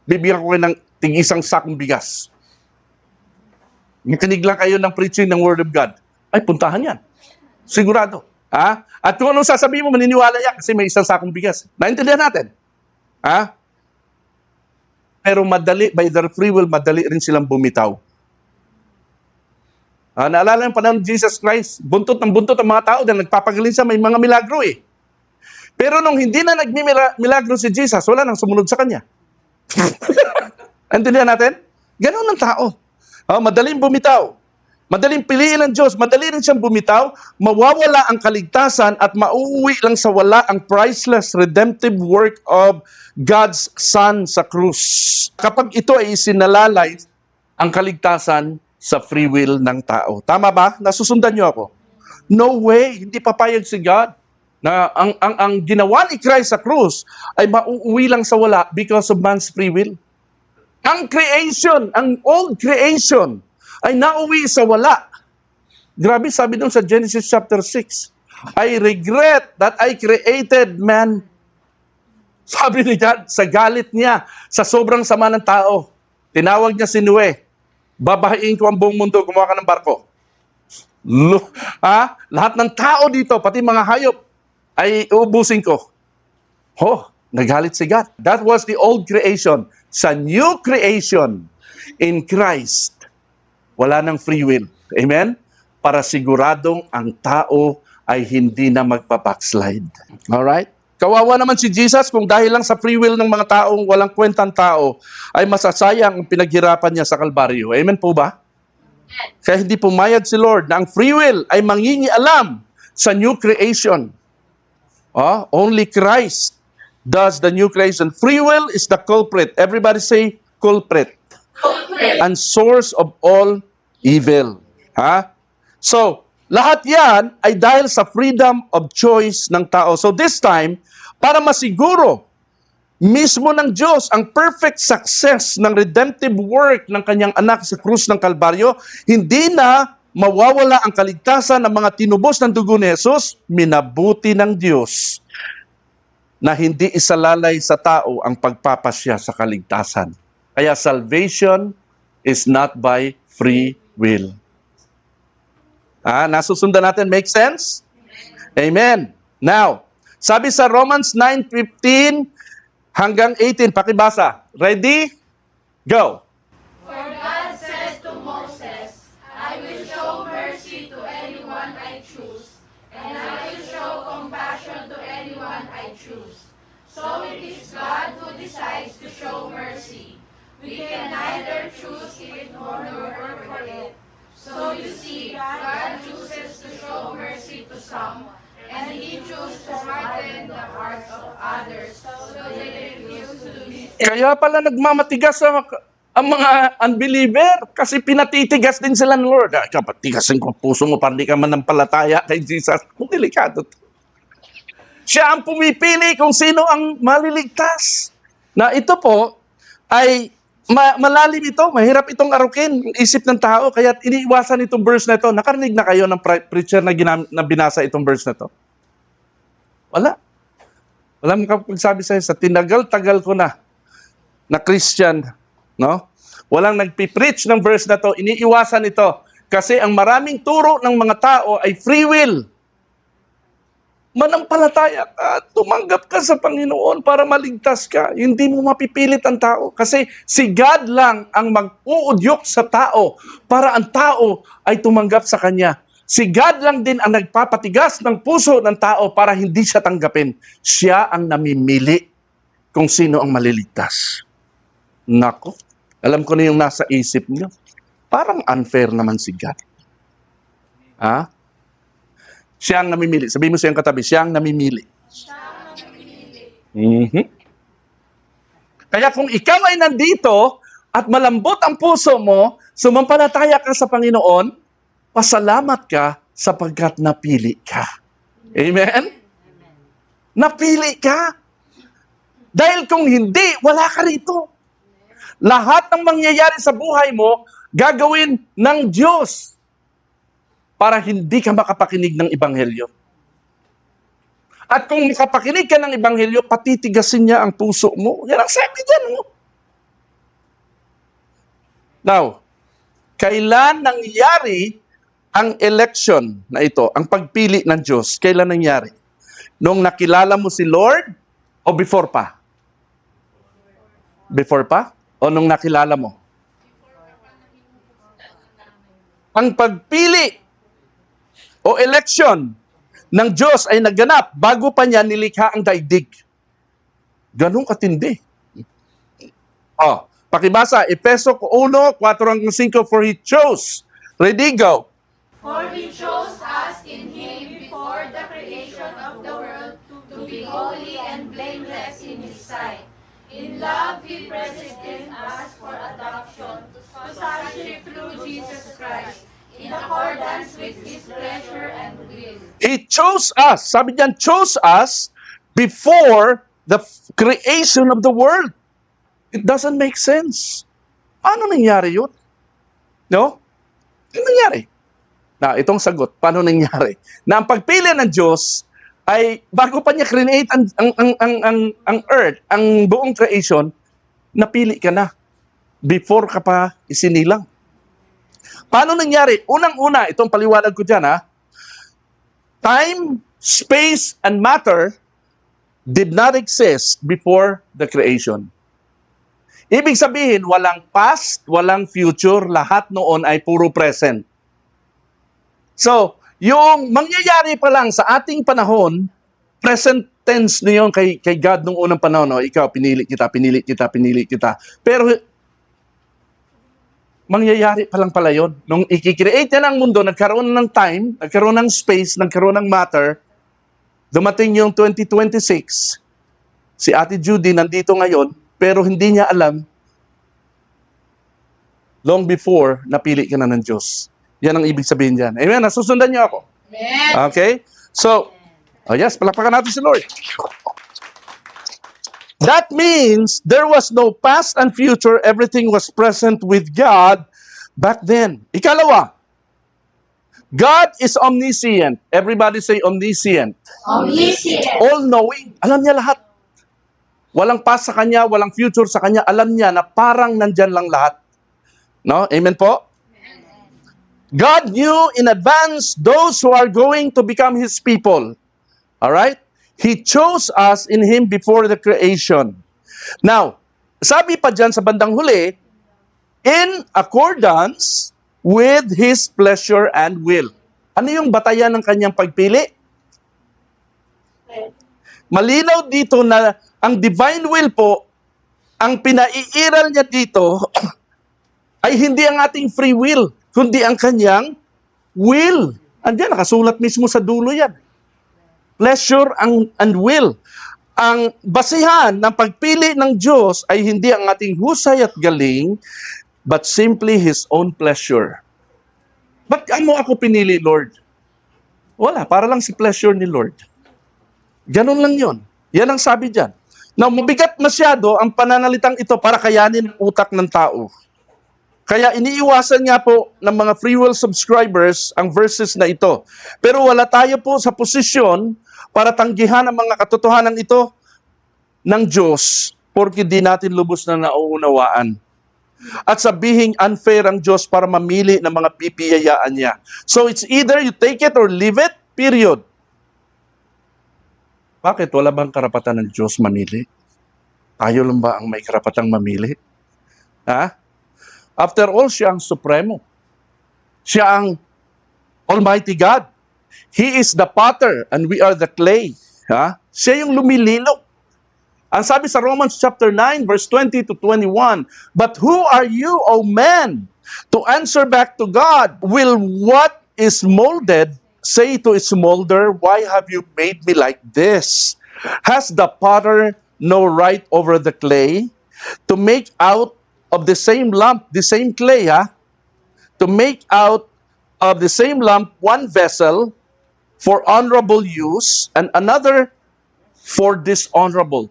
bibigyan ko kayo ng tig-isang sakong bigas. Makinig lang kayo ng preaching ng Word of God. Ay, puntahan yan. Sigurado. At kung anong sasabihin mo, maniniwala yan kasi may isang sakong bigas. Naintindihan natin. Pero madali, by their free will, madali rin silang bumitaw. Naalala yung panahon ng Jesus Christ, buntot ng buntot ang mga tao dahil nagpapagaling siya, may mga milagro eh. Pero nung hindi na nagmimilagro si Jesus, wala nang sumunod sa kanya. Antindihan natin? Ganun ang tao. Madaling bumitaw. Madaling piliin ng Diyos. Madali rin siyang bumitaw. Mawawala ang kaligtasan at mauuwi lang sa wala ang priceless redemptive work of God's Son sa krus. Kapag ito ay isinalalay, ang kaligtasan sa free will ng tao. Tama ba? Nasusundan niyo ako? No way. Hindi papayag si God na ang ginawa ni Christ sa krus ay mauuwi lang sa wala because of man's free will. Ang creation, ang old creation, ay nauwi sa wala. Grabe, sabi dun sa Genesis chapter 6, I regret that I created man. Sabi ni God, sa galit niya, sa sobrang sama ng tao, tinawag niya si Noe, babahain ko ang buong mundo, gumawa ka ng barko. Lahat ng tao dito, pati mga hayop, ay uubusin ko. Nagalit si God. That was the old creation. Sa new creation, in Christ, wala ng free will. Amen? Para siguradong ang tao ay hindi na magpa-backslide. Alright? Kawawa naman si Jesus kung dahil lang sa free will ng mga taong walang kwentang tao ay masasayang ang pinaghirapan niya sa Kalbaryo. Amen po ba? Kaya hindi pumayag si Lord na ang free will ay mangingialam sa new creation. Only Christ does the new creation. Free will is the culprit. Everybody say culprit. Culprit. And source of all evil. So, lahat yan ay dahil sa freedom of choice ng tao. So this time, para masiguro mismo ng Diyos ang perfect success ng redemptive work ng kanyang anak sa krus ng Kalbaryo, hindi na mawawala ang kaligtasan ng mga tinubos ng dugo ni Jesus, minabuti ng Diyos na hindi isalalay sa tao ang pagpapasya sa kaligtasan. Kaya salvation is not by free will. Nasusundan natin, make sense? Amen. Now, sabi sa Romans 9:15 hanggang 18, pakibasa. Ready? Go. For God says to Moses, I will show mercy to anyone I choose, and I will show choose. So it is God who decides to show mercy. We can neither choose it nor work for it. So you see, God chooses to show mercy to some, and He chooses to harden the hearts of others so they refuse to listen. Kaya pala nagmamatigas ang mga unbeliever kasi pinatitigas din sila ng Lord. Kapag tigasin ko ang puso mo para di ka manampalataya kay Jesus, kung delikado to. Siya ang pumipili kung sino ang maliligtas. Na ito po ay malalim ito, mahirap itong arukin ang isip ng tao, kaya iniiwasan itong verse na ito. Nakarinig na kayo ng preacher na binasa itong verse na ito? Wala. Wala makapagsabi sa'yo, sa tinagal-tagal ko na Christian, no? Walang nagpipreach ng verse na to, iniiwasan ito. Kasi ang maraming turo ng mga tao ay free will. Manampalataya ka, tumanggap ka sa Panginoon para maligtas ka. Hindi mo mapipilit ang tao. Kasi si God lang ang mag-uudyok sa tao para ang tao ay tumanggap sa Kanya. Si God lang din ang nagpapatigas ng puso ng tao para hindi siya tanggapin. Siya ang namimili kung sino ang maliligtas. Nako, alam ko na yung nasa isip niyo. Parang unfair naman si God. Ha? Siya ang namimili. Sabihin mo siyang katabi, siya ang namimili. Kaya kung ikaw ay nandito at malambot ang puso mo, sumampalataya ka sa Panginoon, pasalamat ka sapagkat napili ka. Amen? Napili ka. Dahil kung hindi, wala ka rito. Lahat ng mangyayari sa buhay mo, gagawin ng Diyos para hindi ka makapakinig ng Ebanghelyo. At kung makapakinig ka ng Ebanghelyo, patitigasin niya ang puso mo. Yan ang sabi dyan. Now, kailan nangyari ang election na ito, ang pagpili ng Diyos? Kailan nangyari? Nung nakilala mo si Lord o before pa? Before pa? O nung nakilala mo? Ang pagpili o election ng Diyos ay naganap bago pa niya nilikha ang daigdig. Ganun katindi. Pakibasa, Efeso 1, 4-5, for He chose. Ready, go. For He chose us in Him before the creation of the world to be holy and blameless in His sight. In love, He predestined us for adoption to sonship through Jesus Christ, in accordance with His pleasure and will. He chose us. Sabi niyan, chose us before the creation of the world. It doesn't make sense. Paano nangyari yun? No? Ano nangyari? Na, itong sagot, paano nangyari? Na ang pagpili ng Diyos ay bago pa niya create ang earth, ang buong creation, napili ka na before ka pa isinilang. Paano nangyari? Unang-una, itong paliwanag ko dyan, ha? Time, space, and matter did not exist before the creation. Ibig sabihin, walang past, walang future, lahat noon ay puro present. So, yung mangyayari pa lang sa ating panahon, present tense na yun kay God nung unang panahon. No? Ikaw, pinili kita. Pero, mangyayari pa lang pala yun. Nung i-create niya ng mundo, nagkaroon ng time, nagkaroon ng space, nagkaroon ng matter, dumating yung 2026, si Ate Judy nandito ngayon, pero hindi niya alam, long before, napili ka na ng Diyos. Yan ang ibig sabihin dyan. Amen? Nasusundan niyo ako. Amen. Okay? So, yes, palakpakan natin si Lord. That means there was no past and future. Everything was present with God back then. Ikalawa, God is omniscient. Everybody say omniscient. Omniscient. All-knowing. Alam niya lahat. Walang past sa Kanya, walang future sa Kanya. Alam niya na parang nandyan lang lahat. No? Amen po? God knew in advance those who are going to become His people. All right? He chose us in Him before the creation. Now, sabi pa dyan sa bandang huli, in accordance with His pleasure and will. Ano yung batayan ng kanyang pagpili? malinaw dito na ang divine will po, ang pinaiiral niya dito ay hindi ang ating free will, kundi ang kanyang will. Andiyan, nakasulat mismo sa dulo yan. Pleasure and will. Ang basihan ng pagpili ng Diyos ay hindi ang ating husay at galing, but simply His own pleasure. Ba't mo ako pinili, Lord? Wala, para lang si pleasure ni Lord. Ganun lang yon. Yan ang sabi dyan. Now, mabigat masyado ang pananalitang ito para kayanin ang utak ng tao. Kaya iniiwasan nga po ng mga free will subscribers ang verses na ito. Pero wala tayo po sa posisyon para tanggihan ang mga katotohanan ito ng Diyos porque di natin lubos na nauunawaan. At sabihing unfair ang Diyos para mamili ng mga pipiyayaan niya. So it's either you take it or leave it, period. Bakit? Wala bang karapatan ng Diyos mamili? Tayo lang ba ang may karapatang mamili? Ha? After all, siya ang supremo. Siya ang Almighty God. He is the potter and we are the clay. Ha? Siya yung lumililo. Ang sabi sa Romans chapter 9, verse 20 to 21, "But who are you, O man, to answer back to God? Will what is molded say to its molder, why have you made me like this? Has the potter no right over the clay to make out of the same lump, the same clay, to make out of the same lump one vessel for honorable use and another for dishonorable."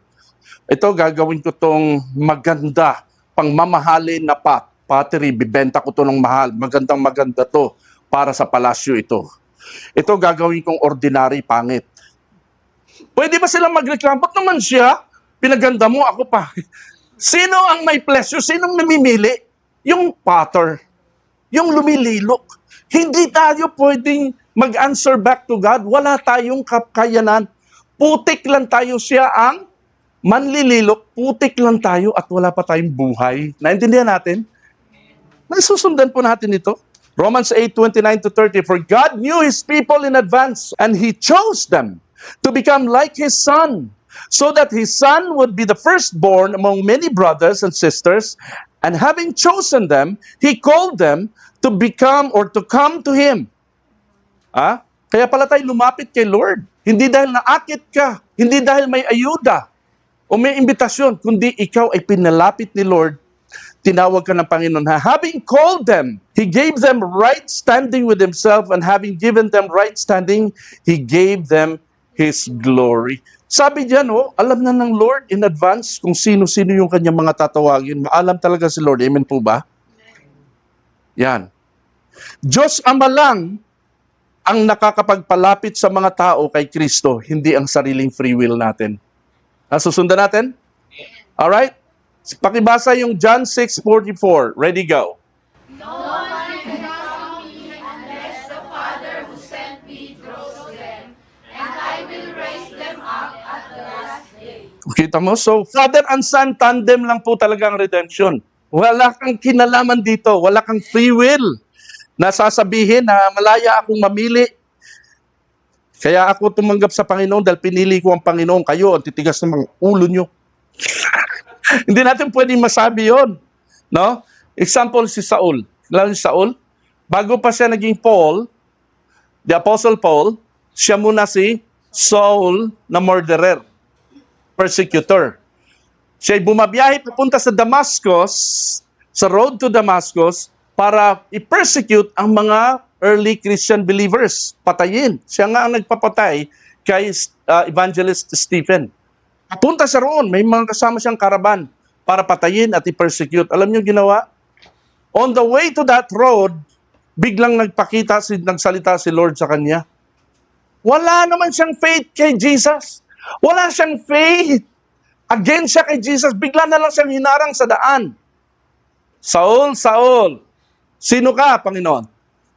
Ito, gagawin ko tong maganda, pangmamahalin na pottery, bibenta ko to ng mahal, maganda to para sa palasyo ito. Ito gagawin kong ordinary, pangit. Pwede ba silang magreklamo? Ba't naman siya? Pinaganda mo, ako pa. Sino ang may pleasure? Sinong namimili? Yung potter. Yung lumililok. Hindi tayo pwedeng mag-answer back to God. Wala tayong kakayanan. Putik lang tayo, siya ang manlililok. Putik lang tayo at wala pa tayong buhay. Naintindihan natin? Nasusundan po natin ito. Romans 8:29 to 30, "For God knew His people in advance, and He chose them to become like His Son, so that His Son would be the firstborn among many brothers and sisters. And having chosen them, He called them to become or to come to Him." Kaya pala tayo lumapit kay Lord. Hindi dahil naakit ka, hindi dahil may ayuda o may imbitasyon, kundi ikaw ay pinalapit ni Lord. Tinawag ka ng Panginoon. Having called them, He gave them right standing with Himself, and having given them right standing, He gave them His glory. Sabi diyan, alam na ng Lord in advance kung sino-sino yung kanyang mga tatawagin. Maalam talaga si Lord. Amen po ba? Yan. Diyos Ama lang ang nakakapagpalapit sa mga tao kay Kristo, hindi ang sariling free will natin. Susundan natin? Alright? Pakibasa yung John 6:44. Ready, go. No one can come to me unless the Father who sent me draws them, and I will raise them up at the last day. Kita mo? So, Father and Son, tandem lang po talaga ang redemption. Wala kang kinalaman dito. Wala kang free will na sasabihin na malaya akong mamili. Kaya ako tumanggap sa Panginoon dahil pinili ko ang Panginoon. Kayo, ang titigas ng mga ulo nyo. Hindi natin pwedeng masabi yon, no? Example, si Saul. Lalo si Saul, bago pa siya naging Paul, the Apostle Paul, siya muna si Saul na murderer, persecutor. Siya'y bumabiyahe papunta sa Damascus, sa road to Damascus, para i-persecute ang mga early Christian believers. Patayin. Siya nga ang nagpapatay kay Evangelist Stephen. Punta siya roon, may mga kasama siyang karaban para patayin at i-persecute. Alam niyo ginawa? On the way to that road, biglang nagsalita si Lord sa kanya. Wala naman siyang faith kay Jesus. Wala siyang faith. Against siya kay Jesus. Bigla na lang siyang hinarang sa daan. Saul, Saul, sino ka, Panginoon?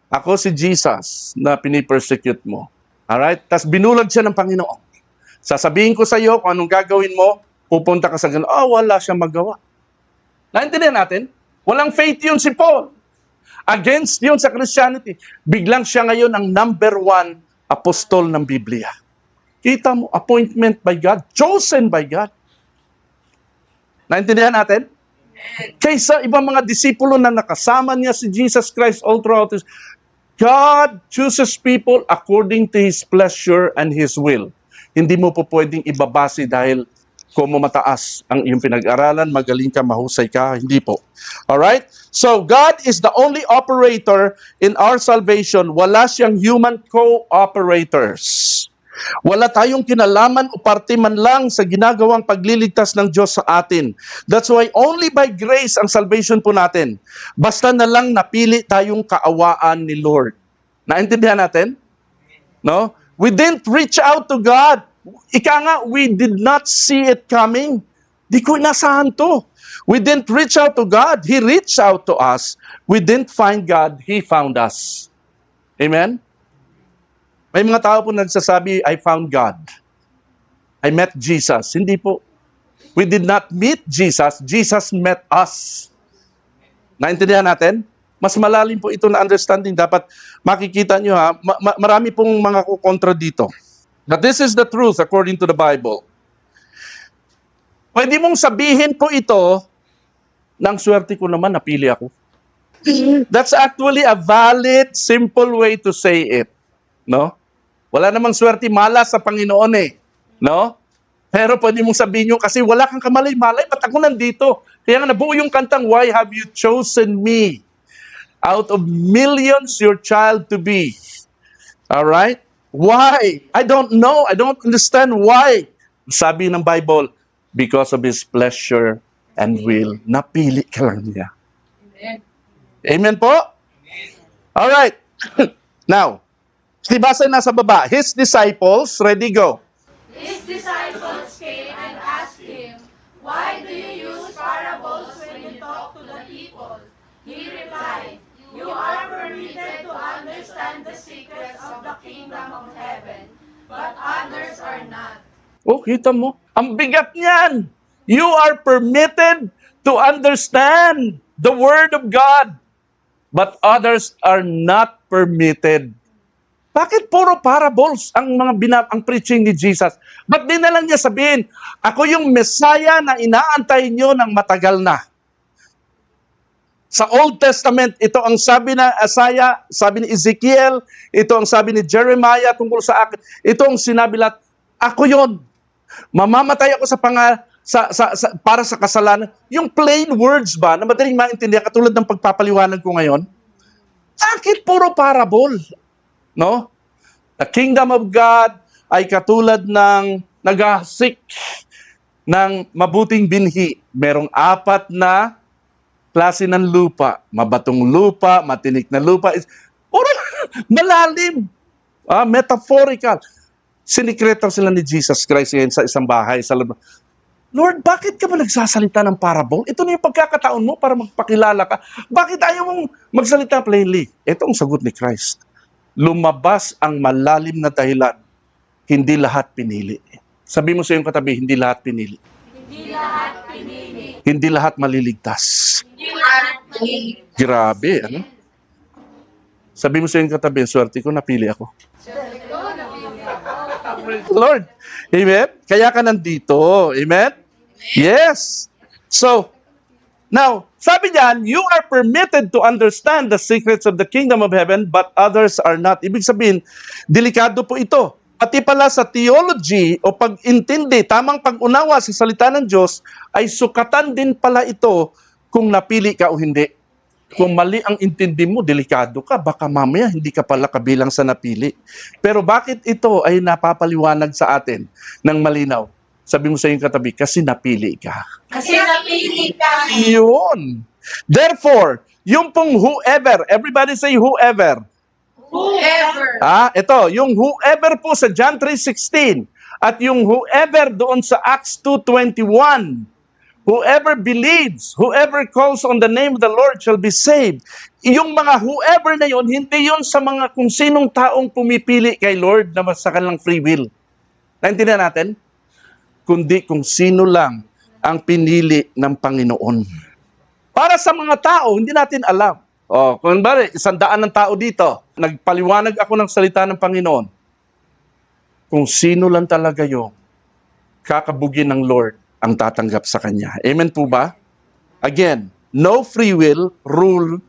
Ako si Jesus na pinipersecute mo. Alright? Tapos binulag siya ng Panginoon. Sasabihin ko sa iyo kung anong gagawin mo, pupunta ka sa gano'n. Wala siyang magawa. Naintindihan natin? Walang faith yun si Paul. Against yun sa Christianity. Biglang siya ngayon ang number 1 apostol ng Biblia. Kita mo, appointment by God, chosen by God. Naintindihan natin? Kaysa ibang mga disipulo na nakasama niya si Jesus Christ all throughout his, God chooses people according to His pleasure and His will. Hindi mo po pwedeng ibabase dahil kung mataas ang iyong pinag-aralan, magaling ka, mahusay ka, hindi po. Alright? So, God is the only operator in our salvation. Wala siyang human co-operators. Wala tayong kinalaman o parte man lang sa ginagawang pagliligtas ng Diyos sa atin. That's why only by grace ang salvation po natin. Basta na lang napili tayong kaawaan ni Lord. Naintindihan natin? No? We didn't reach out to God. Ika nga, we did not see it coming. Di ko inasahan to. We didn't reach out to God. He reached out to us. We didn't find God. He found us. Amen? May mga tao po nagsasabi, I found God. I met Jesus. Hindi po. We did not meet Jesus. Jesus met us. Naintindihan natin? Mas malalim po ito na understanding. Dapat makikita nyo ha. Marami pong mga kukontra dito. But this is the truth according to the Bible. Pwede mong sabihin po ito, nang swerte ko naman, napili ako. That's actually a valid, simple way to say it. No? Wala namang swerte, malas sa Panginoon eh. No? Pero pwede mong sabihin nyo, kasi wala kang kamalay-malay, ba't ako nandito? Kaya nga nabuo yung kantang, Why have you chosen me? Out of millions, your child to be. Alright? Why? I don't know. I don't understand why. Sabi ng Bible, because of His pleasure and will. Napili ka lang niya. Amen. Amen po? Alright. Now, basa nasa baba. His disciples, ready, go. His disciples came and asked him, Why do you use parables when you talk to the people? He replied, You are permitted to understand the secrets of the kingdom of heaven, but others are not. Oh, kita mo? Ang bigat niyan. You are permitted to understand the Word of God, but others are not permitted. Bakit puro parables ang ang preaching ni Jesus? Ba't di na lang niya sabihin, ako yung Messiah na inaantay niyo ng matagal na. Sa Old Testament, ito ang sabi na Isaiah, sabi ni Ezekiel, ito ang sabi ni Jeremiah tungkol sa akin. Ito ang sinabi lahat, ako yon. Mamamatay ako para sa kasalanan. Yung plain words ba, na madaling maintindihan, katulad ng pagpapaliwanag ko ngayon, bakit puro parable? No? The kingdom of God ay katulad ng naghahasik ng mabuting binhi. Merong 4 na klase ng lupa. Mabatong lupa, matinik na lupa. Puro malalim. Metaphorical. Sinikreto sila ni Jesus Christ ngayon sa isang bahay. Lord, bakit ka ba nagsasalita ng parable? Ito na yung pagkakataon mo para magpakilala ka. Bakit ayaw mong magsalita plainly? Ito ang sagot ni Christ. Lumabas ang malalim na dahilan. Hindi lahat pinili. Sabi mo sa iyong katabi, hindi lahat pinili. Hindi lahat pinili. Hindi lahat maliligtas. Hindi lahat pinili. Grabe, ano? Sabi mo sa iyong katabi, swerte ko, napili ako. Lord. Amen? Kaya ka nandito. Amen? Yes. So, now, sabi niyan, you are permitted to understand the secrets of the kingdom of heaven, but others are not. Ibig sabihin, delikado po ito. Pati pala sa theology o pag-intindi, tamang pag-unawa sa salita ng Diyos, ay sukatan din pala ito kung napili ka o hindi. Kung mali ang intindi mo, delikado ka. Baka mamaya hindi ka pala kabilang sa napili. Pero bakit ito ay napapaliwanag sa atin ng malinaw? Sabi mo sa iyong katabi, kasi napili ka. Kasi napili ka. Yun. Therefore, yung pong whoever, everybody say whoever. Whoever. Ito, yung whoever po sa John 3:16 at yung whoever doon sa Acts 2:21. Whoever believes, whoever calls on the name of the Lord shall be saved. Yung mga whoever na yun, hindi yun sa mga kung sinong taong pumipili kay Lord na sa kanilang free will. Naintindihan natin? Kundi kung sino lang ang pinili ng Panginoon. Para sa mga tao, hindi natin alam. Kung bari, 100 ng tao dito, nagpaliwanag ako ng salita ng Panginoon. kung sino lang talaga yung kakabugin ng Lord ang tatanggap sa Kanya. Amen po ba? Again, no free will rule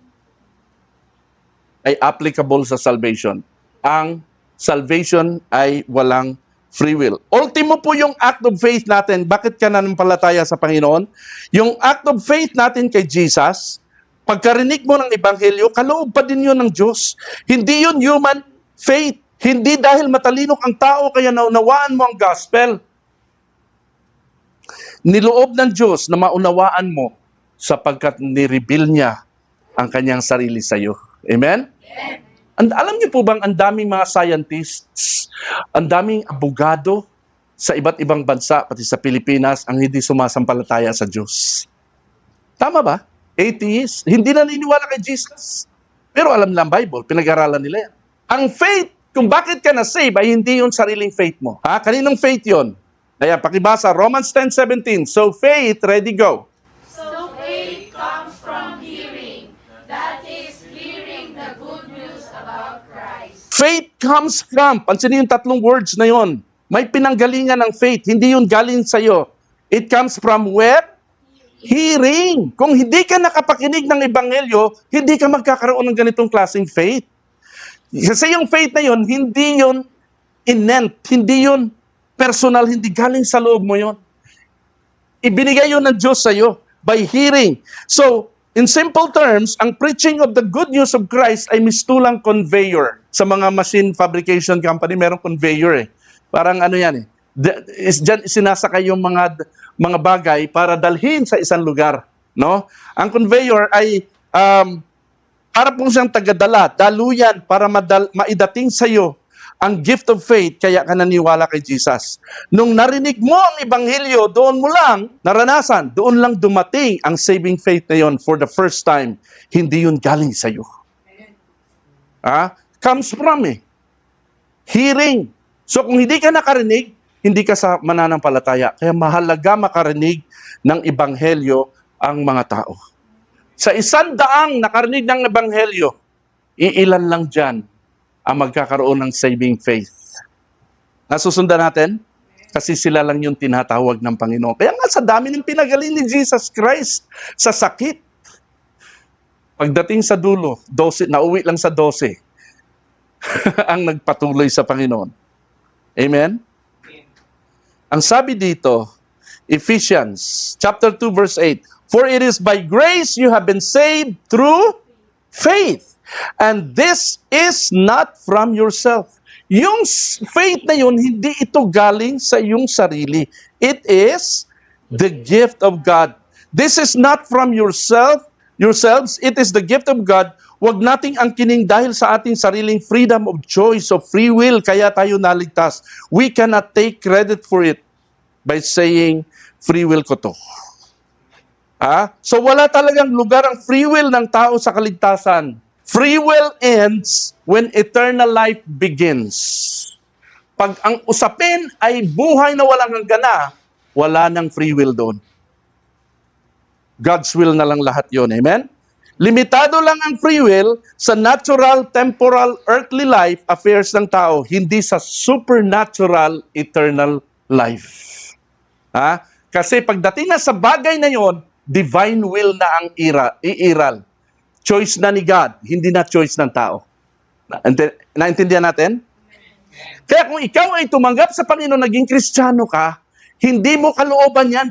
ay applicable sa salvation. Ang salvation ay walang free will. Ultimo po yung act of faith natin. Bakit ka nanampalataya sa Panginoon? Yung act of faith natin kay Jesus, pagkarinig mo ng Ebanghelyo, kaloob pa din yun ng Diyos. Hindi yun human faith. Hindi dahil matalino kang tao kaya naunawaan mo ang gospel. Niloob ng Diyos na maunawaan mo sapagkat nireveal niya ang kanyang sarili sa iyo. Amen? Alam niyo po bang ang daming mga scientists, ang daming abogado sa iba't ibang bansa, pati sa Pilipinas, ang hindi sumasampalataya sa Diyos. Tama ba? Atheists, hindi naniniwala kay Jesus. Pero alam lang Bible, pinag-aralan nila yan. Ang faith, kung bakit ka na-save, ay hindi yung sariling faith mo. Kaninong faith yon? Ayan, pakibasa, Romans 10:17. So faith, ready, go. So faith comes from hearing, that is, hearing the good news about Christ. Faith comes from, pansinin yung tatlong words na yon. May pinanggalingan ng faith, hindi yun galing sa'yo. It comes from where? Hearing. Kung hindi ka nakapakinig ng Ebanghelyo, hindi ka magkakaroon ng ganitong klaseng faith. Kasi yung faith na yun, hindi yun innate, hindi yun personal, hindi galing sa loob mo yun. Ibinigay yun ng Diyos sa'yo by hearing. So, in simple terms, ang preaching of the good news of Christ ay mistulang conveyor. Sa mga machine fabrication company, merong conveyor eh. Parang ano yan eh. Diyan sinasakay yung mga bagay para dalhin sa isang lugar. No? Ang conveyor ay para pong siyang tagadala, daluyan para maidating sa iyo ang gift of faith, kaya ka naniwala kay Jesus. Nung narinig mo ang Ebanghelyo, doon mo lang naranasan, doon lang dumating ang saving faith na yon for the first time. Hindi yun galing sa iyo. Comes from hearing. So kung hindi ka nakarinig, hindi ka sa mananampalataya. Kaya mahalaga makarinig ng Ebanghelyo ang mga tao. Sa 100 nakarinig ng Ebanghelyo, iilan lang dyan ang magkakaroon ng saving faith. Nasusundan natin? Kasi sila lang yung tinatawag ng Panginoon. Kaya nga sa dami ng pinagaling ni Jesus Christ sa sakit. Pagdating sa dulo, 12, nauwi lang sa 12 ang nagpatuloy sa Panginoon. Amen? Ang sabi dito, Ephesians chapter 2 verse 8, for it is by grace you have been saved through faith. And this is not from yourself. Yung faith na yun, hindi ito galing sa iyong sarili. It is the gift of God. This is not from yourselves. It is the gift of God. Huwag nating angkining dahil sa ating sariling freedom of choice, of free will, kaya tayo naligtas. We cannot take credit for it by saying, free will ko to. So wala talagang lugar ang free will ng tao sa kaligtasan. Free will ends when eternal life begins. Pag ang usapin ay buhay na walang hanggan, wala nang free will doon. God's will na lang lahat yon. Amen? Limitado lang ang free will sa natural, temporal, earthly life affairs ng tao, hindi sa supernatural, eternal life. Kasi pagdating na sa bagay na yon, divine will na ang iiral. Choice na ni God, hindi na choice ng tao. Naintindihan natin? Kaya kung ikaw ay tumanggap sa Panginoon, naging Kristiyano ka, hindi mo kalooban yan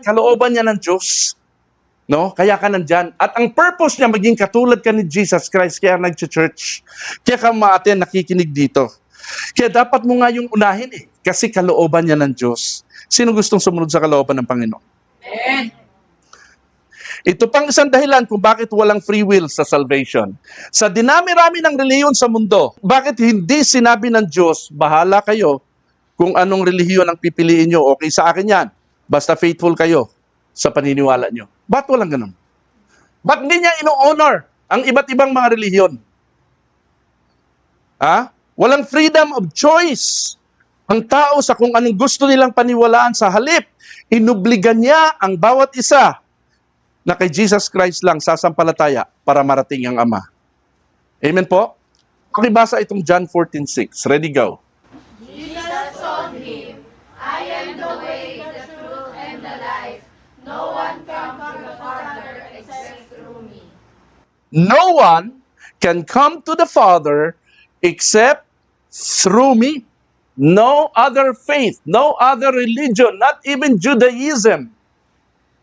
ng Diyos. No? Kaya ka nandyan. At ang purpose niya, maging katulad ka ni Jesus Christ, kaya nag-church. Kaya ka maaten nakikinig dito. Kaya dapat mo nga yung unahin kasi kalooban niya ng Diyos. Sino gustong sumunod sa kalooban ng Panginoon? Amen. Ito pang isang dahilan kung bakit walang free will sa salvation. Sa dinami-rami ng reliyon sa mundo, bakit hindi sinabi ng Diyos, bahala kayo kung anong relihiyon ang pipiliin nyo, okay sa akin yan. Basta faithful kayo sa paniniwala nyo. Ba't walang ganun? Ba't hindi niya ino-honor ang iba't ibang mga relihiyon? Walang freedom of choice ang tao sa kung anong gusto nilang paniwalaan sa halip. Inubligan niya ang bawat isa na kay Jesus Christ lang sasampalataya para marating ang Ama. Amen po? Pakibasa itong John 14:6. Ready, go. Jesus told him, the way, the truth, and the life. No one comes to the Father except through me. No one can come to the Father except through me. No other faith, no other religion, not even Judaism.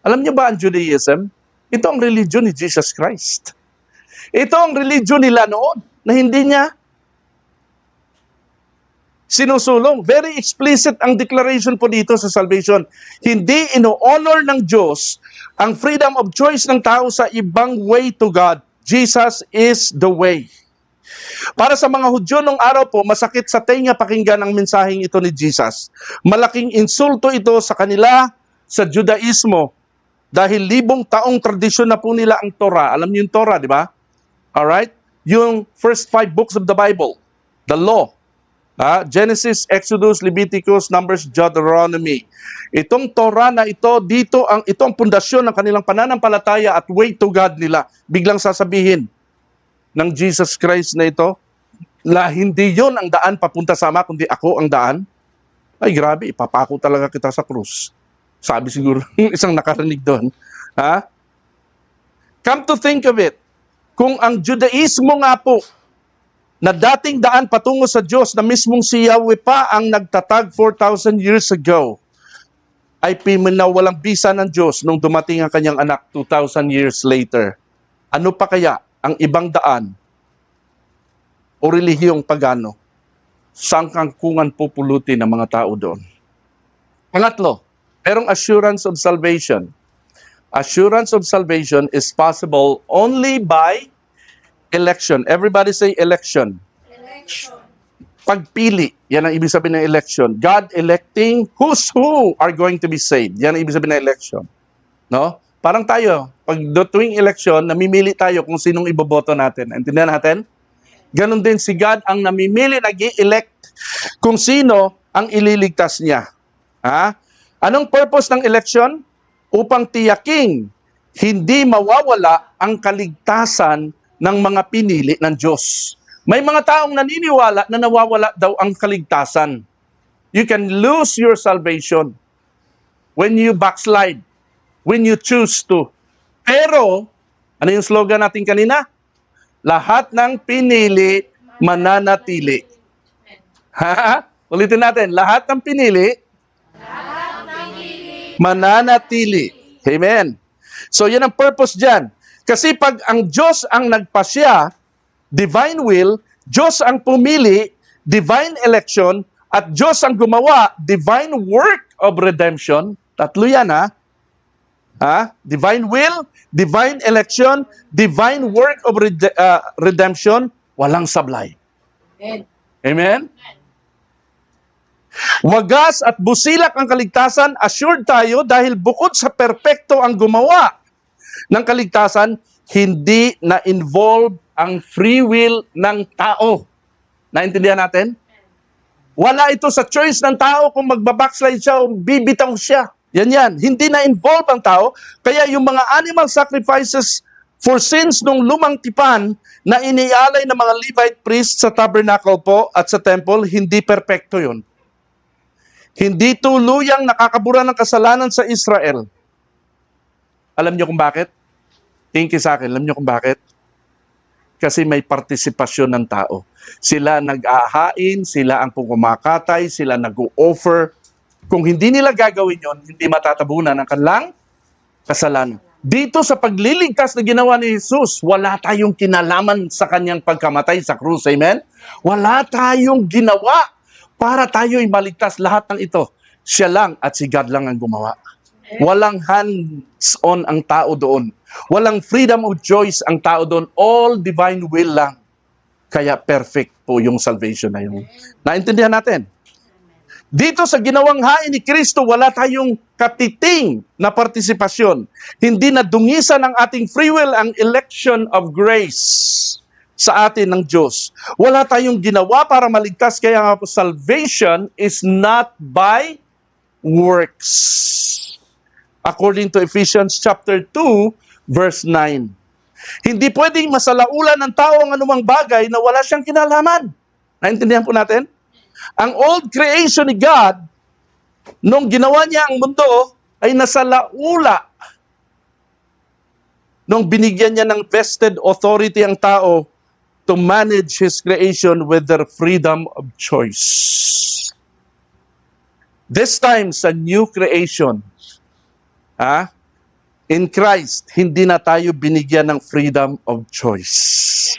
Alam niyo ba ang Judaism? Ito ang religion ni Jesus Christ. Ito ang religion nila noon na hindi niya sinusulong. Very explicit ang declaration po dito sa salvation. Hindi ino-honor ng Diyos ang freedom of choice ng tao sa ibang way to God. Jesus is the way. Para sa mga Hudyo nung araw po, masakit sa tenga pakinggan ang mensaheng ito ni Jesus. Malaking insulto ito sa kanila sa Judaismo dahil libong taong tradisyon na po nila ang Torah. Alam niyo yung Torah, di ba? Alright? Yung first 5 books of the Bible. The law. Genesis, Exodus, Leviticus, Numbers, Deuteronomy. Itong Torah na ito, ito ang pundasyon ng kanilang pananampalataya at way to God nila. Biglang sasabihin ng Jesus Christ na ito, hindi yon ang daan papunta sa Ama, kundi ako ang daan. Ay grabe, ipapako talaga kita sa krus. Sabi siguro isang nakarinig doon. Come to think of it, kung ang Judaismo nga po, na dating daan patungo sa Diyos na mismong si Yahweh pa ang nagtatag 4,000 years ago, ay walang bisa ng Diyos nung dumating ang kanyang anak 2,000 years later. Ano pa kaya ang ibang daan o relihiyong pagano? Saan kangkungan pupulutin ng mga tao doon? Pangatlo, merong assurance of salvation. Assurance of salvation is possible only by election. Everybody say election. Election. Pagpili, yan ang ibig sabihin ng election. God electing who are going to be saved. Yan ang ibig sabihin ng election. No? Parang tayo, pag tuwing election, namimili tayo kung sinong iboboto natin. Intindihan natin? Ganon din si God ang namimili, nag-i-elect kung sino ang ililigtas niya. Anong purpose ng election? Upang tiyaking hindi mawawala ang kaligtasan ng mga pinili ng Diyos. May mga taong naniniwala na nawawala daw ang kaligtasan. You can lose your salvation when you backslide, when you choose to. Pero, ano yung slogan natin kanina? Lahat ng pinili, mananatili. Ulitin natin, lahat ng pinili, mananatili. Amen. So, yan ang purpose dyan. Kasi pag ang Diyos ang nagpasya, divine will, Diyos ang pumili, divine election, at Diyos ang gumawa, divine work of redemption. Tatlo yan, Divine will, divine election, divine work of redemption, walang sablay. Amen? Wagas at busilak ang kaligtasan, assured tayo dahil bukod sa perpekto ang gumawa ng kaligtasan, hindi na-involve ang free will ng tao. Naintindihan natin? Wala ito sa choice ng tao kung magbabackslide siya o bibitaw siya. Yan. Hindi na-involve ang tao. Kaya yung mga animal sacrifices for sins nung lumang tipan na inialay ng mga Levite priests sa tabernacle po at sa temple, hindi perpekto yun. Hindi tuluyang nakakabura ng kasalanan sa Israel. Alam niyo kung bakit? Tingin sa akin, alam niyo kung bakit? Kasi may partisipasyon ng tao. Sila nag-ahain, sila ang kumakatay, sila nag-o-offer. Kung hindi nila gagawin yon, hindi matatabunan ang kanilang kasalanan. Dito sa pagliligtas na ginawa ni Jesus, wala tayong kinalaman sa kanyang pagkamatay sa krus. Amen? Wala tayong ginawa para tayo'y maligtas. Lahat ng ito, siya lang at si God lang ang gumawa. Walang hands-on ang tao doon. Walang freedom of choice ang tao doon. All divine will lang. Kaya perfect po yung salvation na yun. Naintindihan natin? Dito sa ginawang hain ni Kristo, wala tayong katiting na partisipasyon. Hindi na dungisan ng ating free will ang election of grace sa atin ng Diyos. Wala tayong ginawa para maligtas, kaya nga po salvation is not by works. According to Ephesians chapter 2, verse 9. Hindi pwedeng masalaulan ng tao ang anumang bagay na wala siyang kinalaman. Naintindihan po natin? Ang old creation ni God, Nung ginawa niya ang mundo, ay nasa laula. Nung binigyan niya ng vested authority ang tao to manage His creation with their freedom of choice. This time, sa new creation, in Christ, hindi na tayo binigyan ng freedom of choice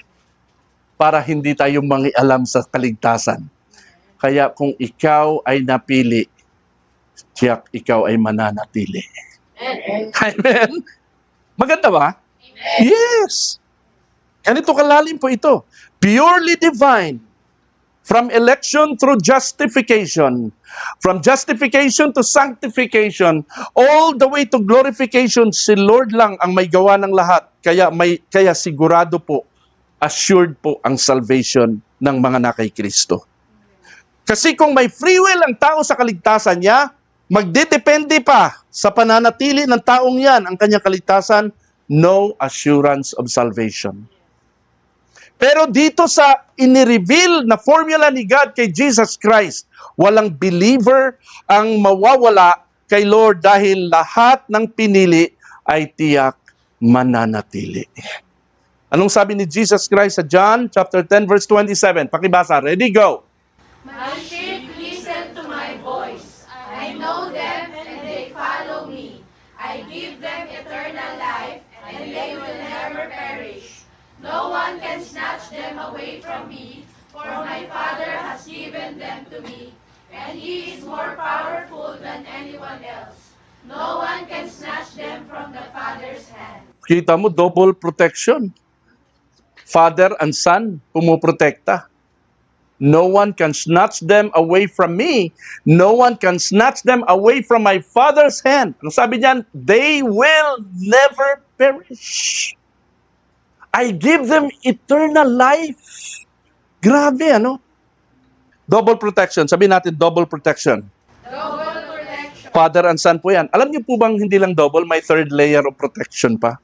para hindi tayo mangialam sa kaligtasan. Kaya kung ikaw ay napili, tiyak ikaw ay mananatili. Amen? Maganda ba? Yes! Ganito kalalim po ito. Purely divine. From election through justification. From justification to sanctification. All the way to glorification. Si Lord lang ang may gawa ng lahat. Kaya sigurado po, assured po ang salvation ng mga nakay Kristo. Kasi kung may free will ang tao sa kaligtasan niya, magdedepende pa sa pananatili ng taong yan ang kanyang kaligtasan, no assurance of salvation. Pero dito sa inireveal na formula ni God kay Jesus Christ, walang believer ang mawawala kay Lord dahil lahat ng pinili ay tiyak mananatili. Anong sabi ni Jesus Christ sa John chapter 10 verse 27? Pakibasa, ready, go! My sheep listen to my voice. I know them and they follow me. I give them eternal life and they will never perish. No one can snatch them away from me, for my Father has given them to me, and He is more powerful than anyone else. No one can snatch them from the Father's hand. Kita mo, double protection. Father and Son, pumuprotekta. No one can snatch them away from me. No one can snatch them away from my Father's hand. Ang sabi niyan, they will never perish. I give them eternal life. Grabe, ano? Double protection. Sabi natin, double protection. Double protection. Father and Son po yan. Alam niyo po bang hindi lang double, may third layer of protection pa?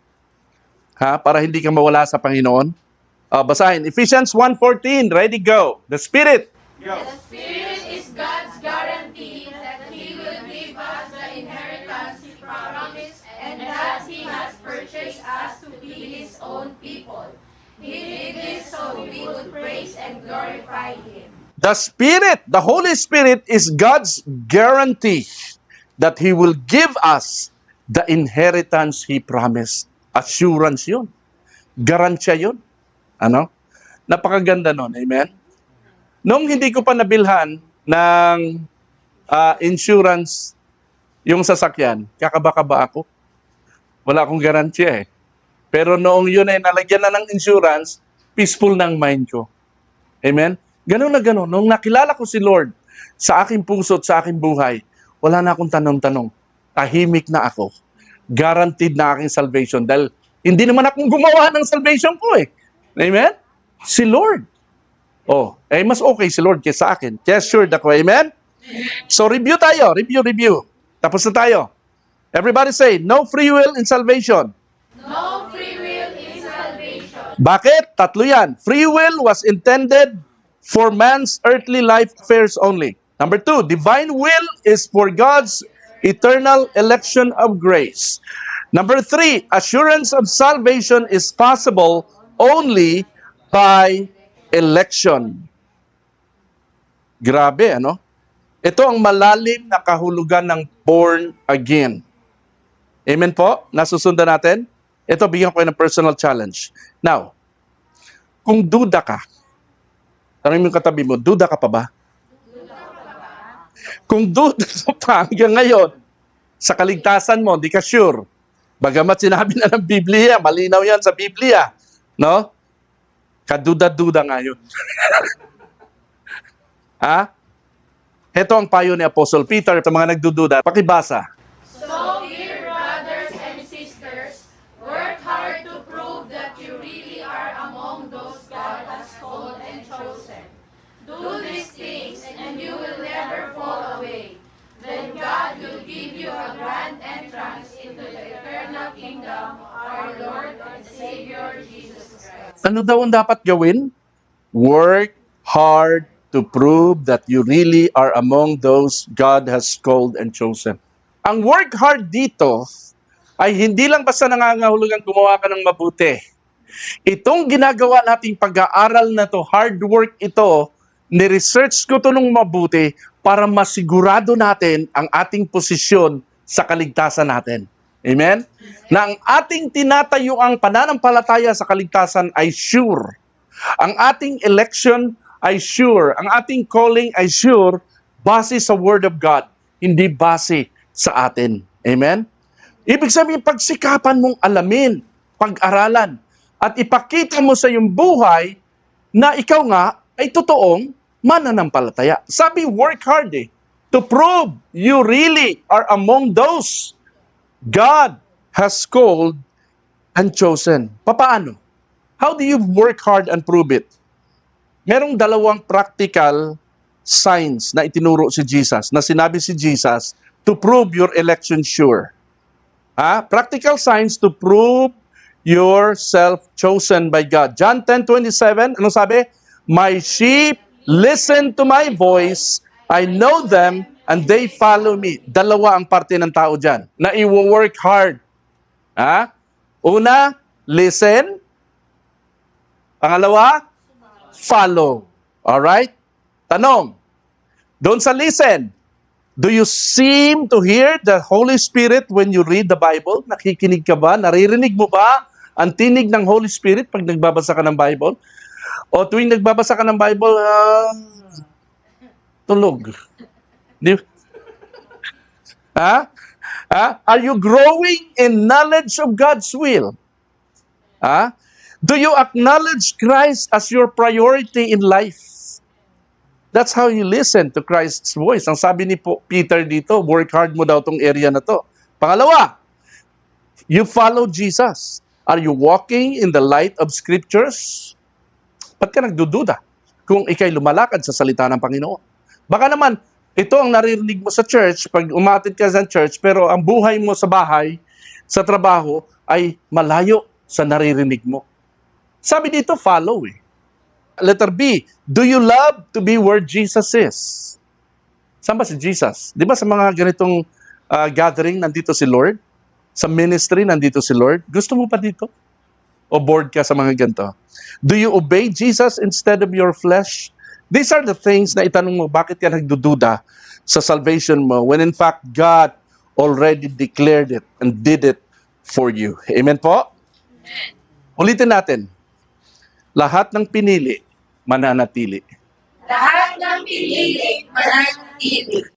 Para hindi ka mawala sa Panginoon? Basahin, Ephesians 1:14, ready, go. The Spirit. The Spirit is God's guarantee that He will give us the inheritance He promised and that He has purchased us to be His own people. He did this so we would praise and glorify Him. The Spirit, the Holy Spirit is God's guarantee that He will give us the inheritance He promised. Assurance yun. Garansya yun. Ano? Napakaganda nun. Amen? Nung hindi ko pa nabilhan ng insurance yung sasakyan, kakaba-kaba ako. Wala akong garansya eh. Pero noong yun ay nalagyan na ng insurance, peaceful ng mind ko. Amen? Ganun na ganun. Nung nakilala ko si Lord sa aking puso at sa aking buhay, wala na akong tanong-tanong. Tahimik na ako. Guaranteed na aking salvation. Dahil hindi naman akong gumawa ng salvation ko eh. Amen? Si Lord. Mas okay si Lord kaysa akin. Kaya sure ako. Amen? So review tayo. Review. Tapos na tayo. Everybody say, no free will in salvation. No free will in salvation. Bakit? Tatlo yan. Free will was intended for man's earthly life affairs only. Number 2, divine will is for God's eternal election of grace. Number 3, assurance of salvation is possible only by election. Grabe, ano? Ito ang malalim na kahulugan ng born again. Amen po? Nasusundan natin? Ito, bigyan ko kayo ng personal challenge. Now, kung duda ka, tanong mo yung katabi mo, duda ka pa ba? Kung duda ka pa hanggang ngayon, sa kaligtasan mo, di ka sure. Bagamat sinabi na ng Biblia, malinaw yan sa Biblia. No? Kaduda-duda nga yun. Ito ang payo ni Apostle Peter sa mga nagdududa. Pakibasa. So, dear brothers and sisters, work hard to prove that you really are among those God has called and chosen. Do these things and you will never fall away. Then God will give you a grand entrance into the eternal kingdom of our Lord and Savior Jesus Christ. Ano daw ang dapat gawin? Work hard to prove that you really are among those God has called and chosen. Ang work hard dito ay hindi lang basta nangangahulugang gumawa ka ng mabuti. Itong ginagawa nating pag-aaral na to, hard work ito, ni-research ko to nung mabuti para masigurado natin ang ating posisyon sa kaligtasan natin. Amen? Na ang ating tinatayuang pananampalataya sa kaligtasan ay sure. Ang ating election ay sure. Ang ating calling ay sure base sa Word of God, hindi base sa atin. Amen? Ibig sabihin, pagsikapan mong alamin, pag-aralan, at ipakita mo sa iyong buhay na ikaw nga ay totoong mananampalataya. Sabi, work hard to prove you really are among those God has called and chosen. Paano? How do you work hard and prove it? Merong dalawang practical signs na itinuro si Jesus, na sinabi si Jesus, to prove your election sure. Practical signs to prove yourself chosen by God. John 10:27, ano sabi? My sheep listen to my voice, I know them, and they follow me. Dalawa ang parte ng tao dyan, na i-work hard. Una, listen. Pangalawa, follow. Alright? Tanong, doon sa listen, do you seem to hear the Holy Spirit when you read the Bible? Nakikinig ka ba? Naririnig mo ba ang tinig ng Holy Spirit pag nagbabasa ka ng Bible? O tuwing nagbabasa ka ng Bible, tulog. Are you growing in knowledge of God's will? Do you acknowledge Christ as your priority in life? That's how you listen to Christ's voice. Ang sabi ni Peter dito, work hard mo daw tong area na to. Pangalawa, you follow Jesus. Are you walking in the light of Scriptures? Ba't ka nagdududa kung ikay lumalakad sa salita ng Panginoon? Baka naman, ito ang naririnig mo sa church, pag umatid ka sa church, pero ang buhay mo sa bahay, sa trabaho, ay malayo sa naririnig mo. Sabi dito, follow Letter B, do you love to be where Jesus is? Saan ba si Jesus? Di ba sa mga ganitong gathering, nandito si Lord? Sa ministry, nandito si Lord? Gusto mo pa dito? O bored ka sa mga ganito? Do you obey Jesus instead of your flesh? These are the things na itanong mo, bakit ka nagdududa sa salvation mo when in fact God already declared it and did it for you. Amen po? Ulitin natin. Lahat ng pinili, mananatili. Lahat ng pinili, mananatili.